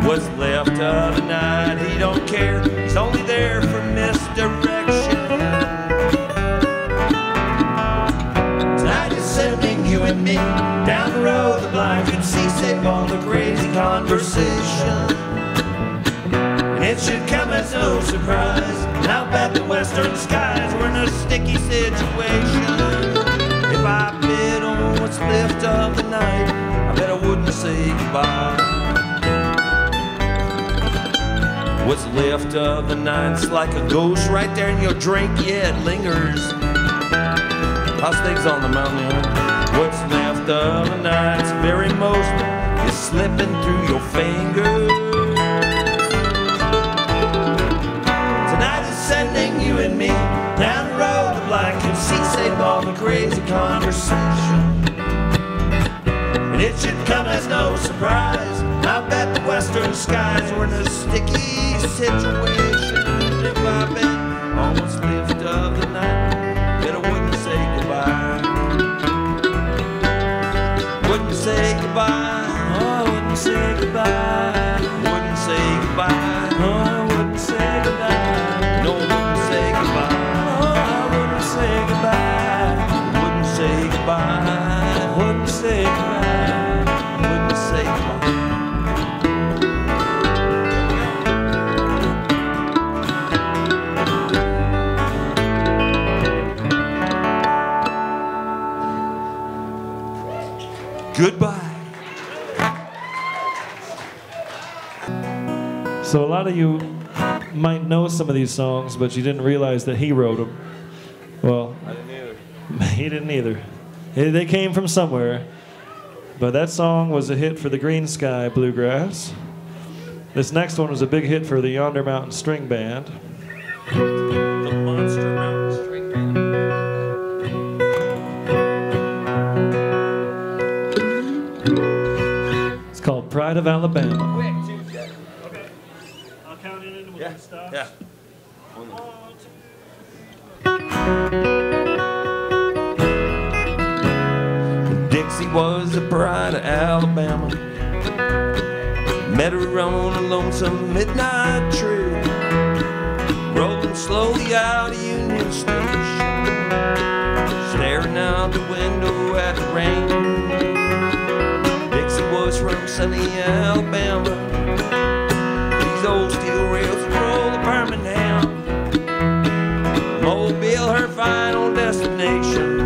Speaker 5: What's left of the night, he don't care. He's only there for misdirection. Tonight is sending you and me down the road. The blind can see, save all the crazy conversation. And it should come as no surprise. I'll bet the western skies we're in a sticky situation. If I bet on what's left of the night, I bet I wouldn't say goodbye. What's left of the night's like a ghost right there in your drink, yeah, it lingers. How's things on the mountain, yard? What's left of the night's very most is slipping through your fingers. Tonight is sending you and me down the road. The blind can see, save all the crazy conversation. And it should come as no surprise. I bet the western skies were in a sticky situation. If I bet on what's left of the night, bet I wouldn't say goodbye. Wouldn't say goodbye. Oh, I wouldn't say goodbye. Wouldn't say goodbye. Oh, I wouldn't say goodbye. No, wouldn't say goodbye. Oh, I wouldn't say goodbye. Wouldn't say goodbye. Wouldn't say goodbye. Wouldn't say goodbye. Goodbye.
Speaker 3: So a lot of you might know some of these songs, but you didn't realize that he wrote them. Well, I didn't either. He didn't either. They came from somewhere. But that song was a hit for the Green Sky Bluegrass. This next one was a big hit for the Yonder Mountain String Band.
Speaker 5: The Monster Mountain String Band.
Speaker 3: It's called Pride of Alabama.
Speaker 9: Okay. I'll count it in and we'll stop.
Speaker 5: Yeah. was the pride of Alabama. Met her on a lonesome midnight train, rolling slowly out of Union Station, staring out the window at the rain. Dixie was from sunny Alabama. These old steel rails roll to Birmingham. Mobile, her final destination.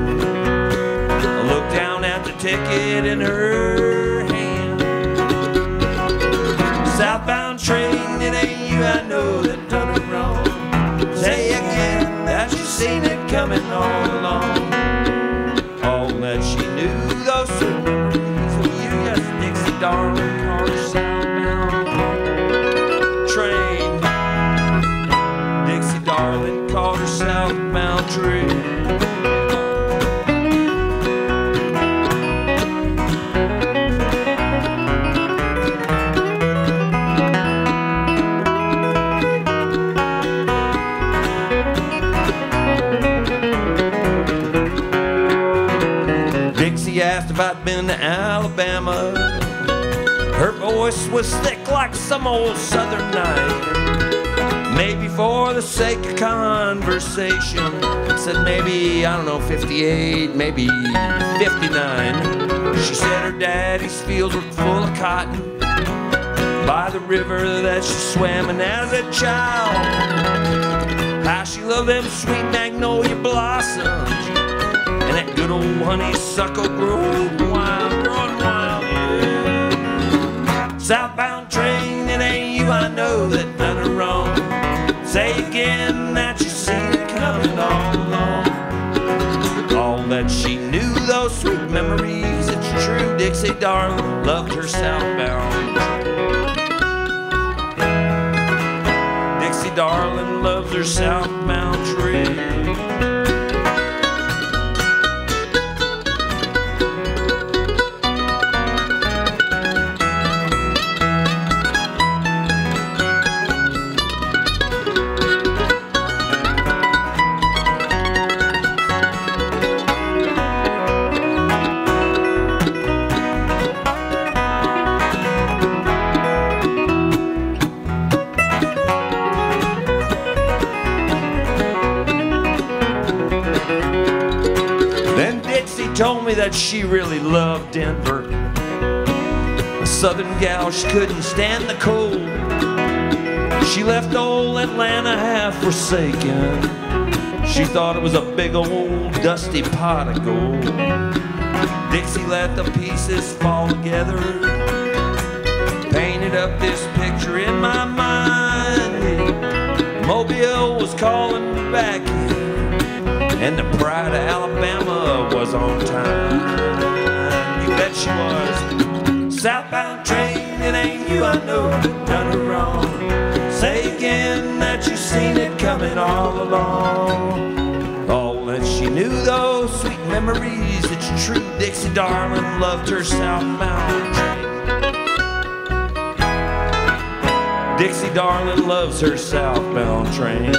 Speaker 5: I looked down at the ticket in her hand. Southbound train, it ain't you, I know that done it wrong. Say again that you seen it coming all along. All that she knew, those sweet memories of you, yes, Dixie darling, our southbound train. Dixie darling called her southbound train. Dixie asked if I'd been to Alabama. Her voice was thick like some old southern night. Maybe for the sake of conversation, said maybe, I don't know, 58, maybe 59. She said her daddy's fields were full of cotton by the river that she swam in as a child. How she loved them sweet magnolia blossoms and that good old honeysuckle growing wild, yeah. Southbound train, it ain't you, I know that done her wrong. Say again that you seen it coming all along. All that she knew, those sweet memories, it's true. Dixie darling loved her southbound train. Dixie darling loves her southbound train. Told me that she really loved Denver, a southern gal, she couldn't stand the cold. She left old Atlanta half forsaken. She thought it was a big old dusty pot of gold. Dixie let the pieces fall together, painted up this picture in my mind. Mobile was calling me back in, and the pride of Alabama was on time. You bet she was. Southbound train, it ain't you, I know that done her wrong. Say again that you seen it coming all along. All that she knew, those sweet memories, it's true. Dixie darling loved her southbound train. Dixie darling loves her southbound train.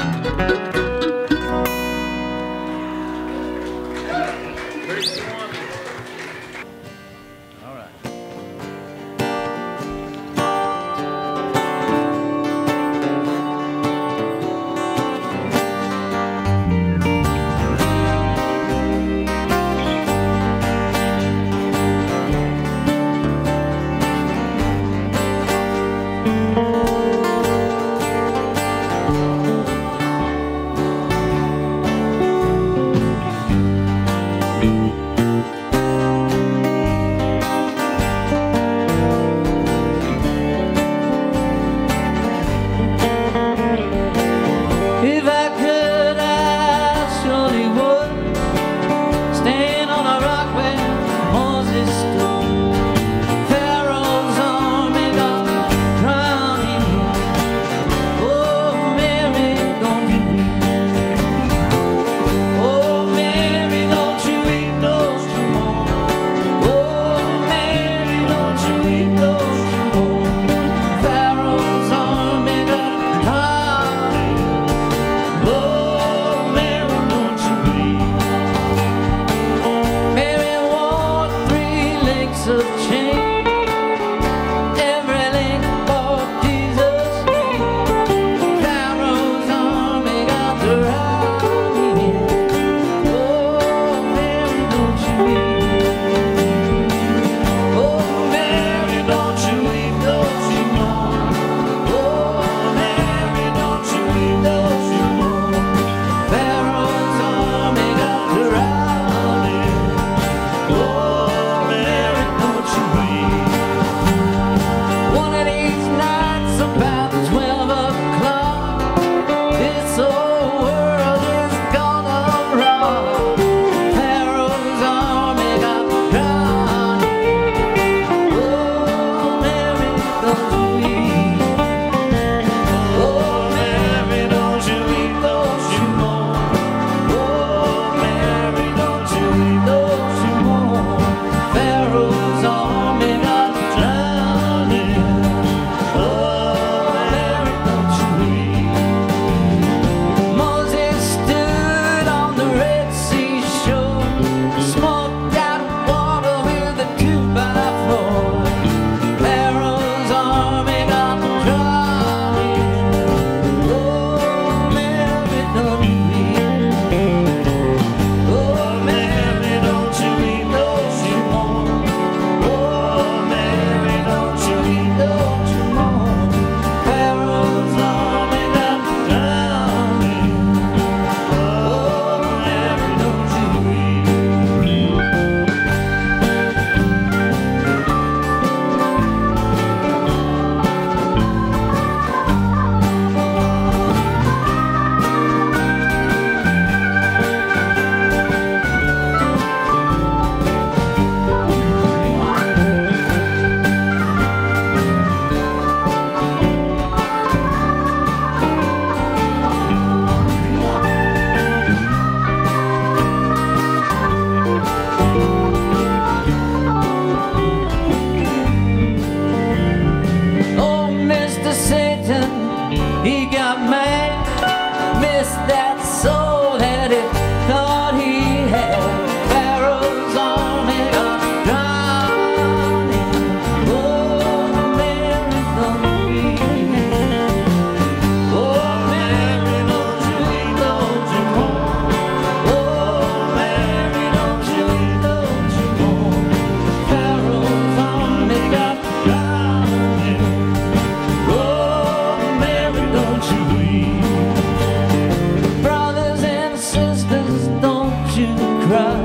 Speaker 11: cry.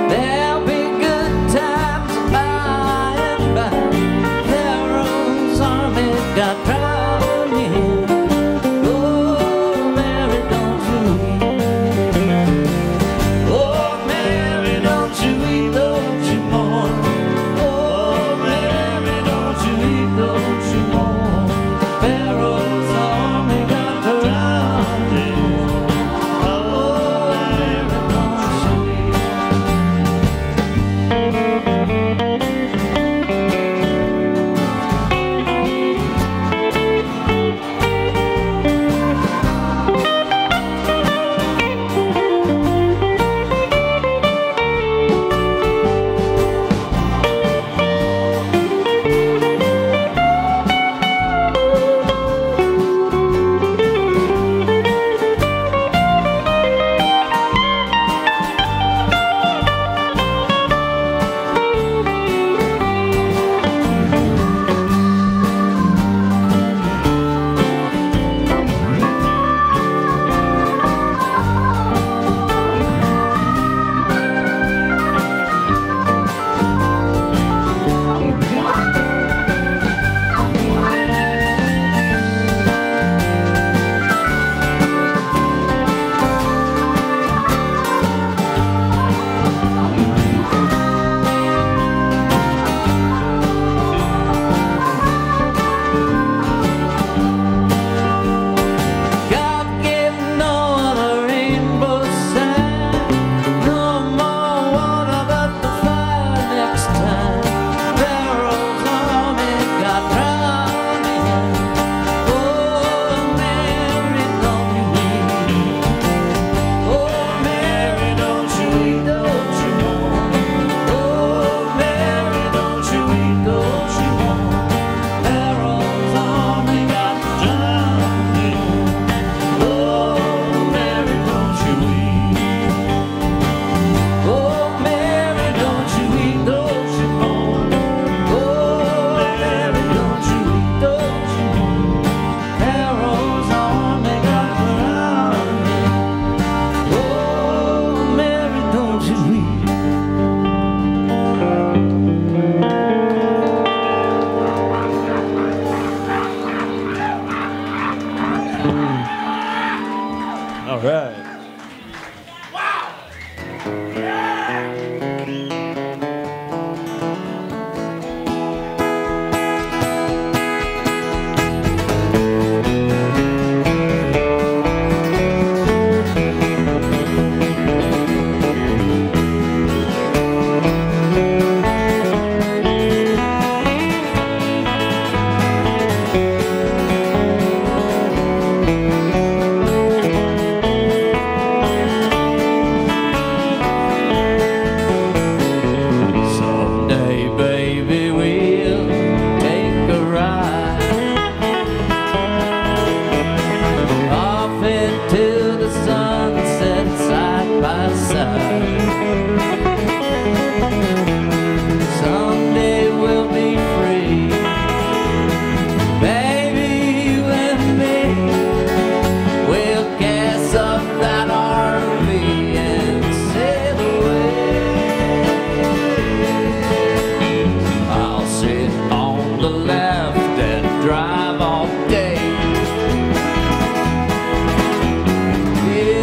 Speaker 11: There'll be good times by and by. Pharaoh's army got drowned in. Oh, Mary, don't you weep. Oh, Mary, don't you weep, don't you mourn. Oh, Mary, don't you weep, don't you mourn. Pharaoh's army got drowned in.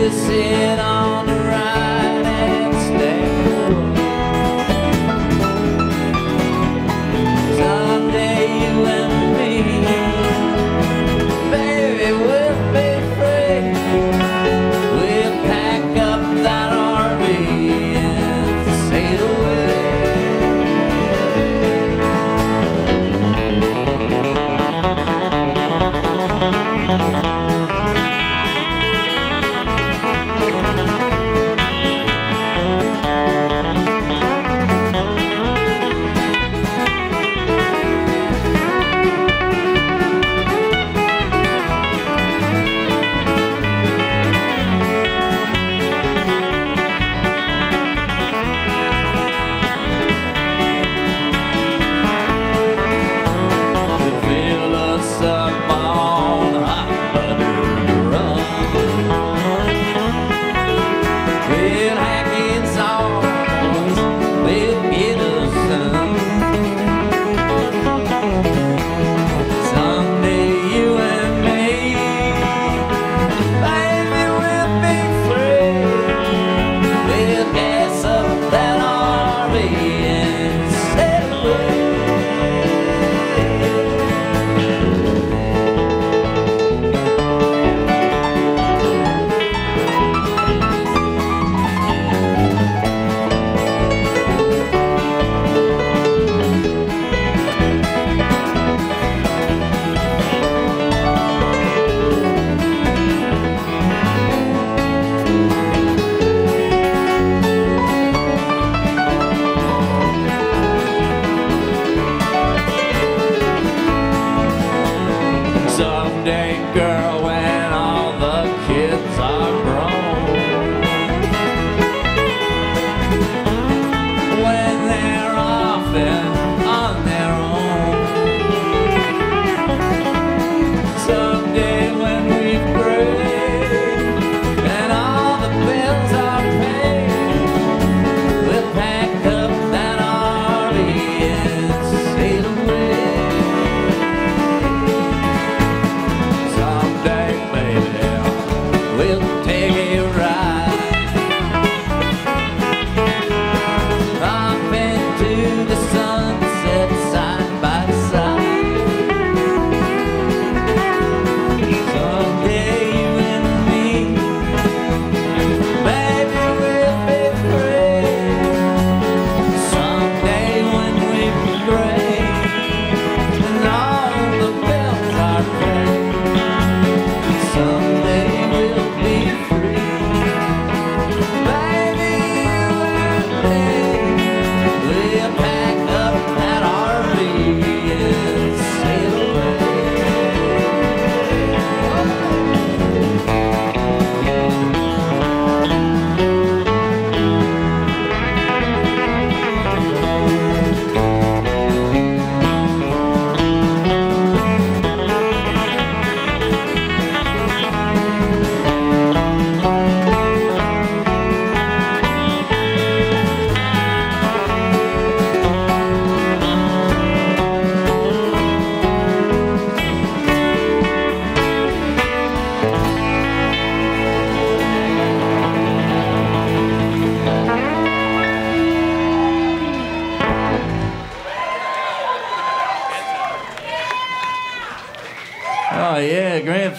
Speaker 11: Sit on the right and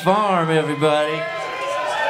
Speaker 11: Farm, everybody.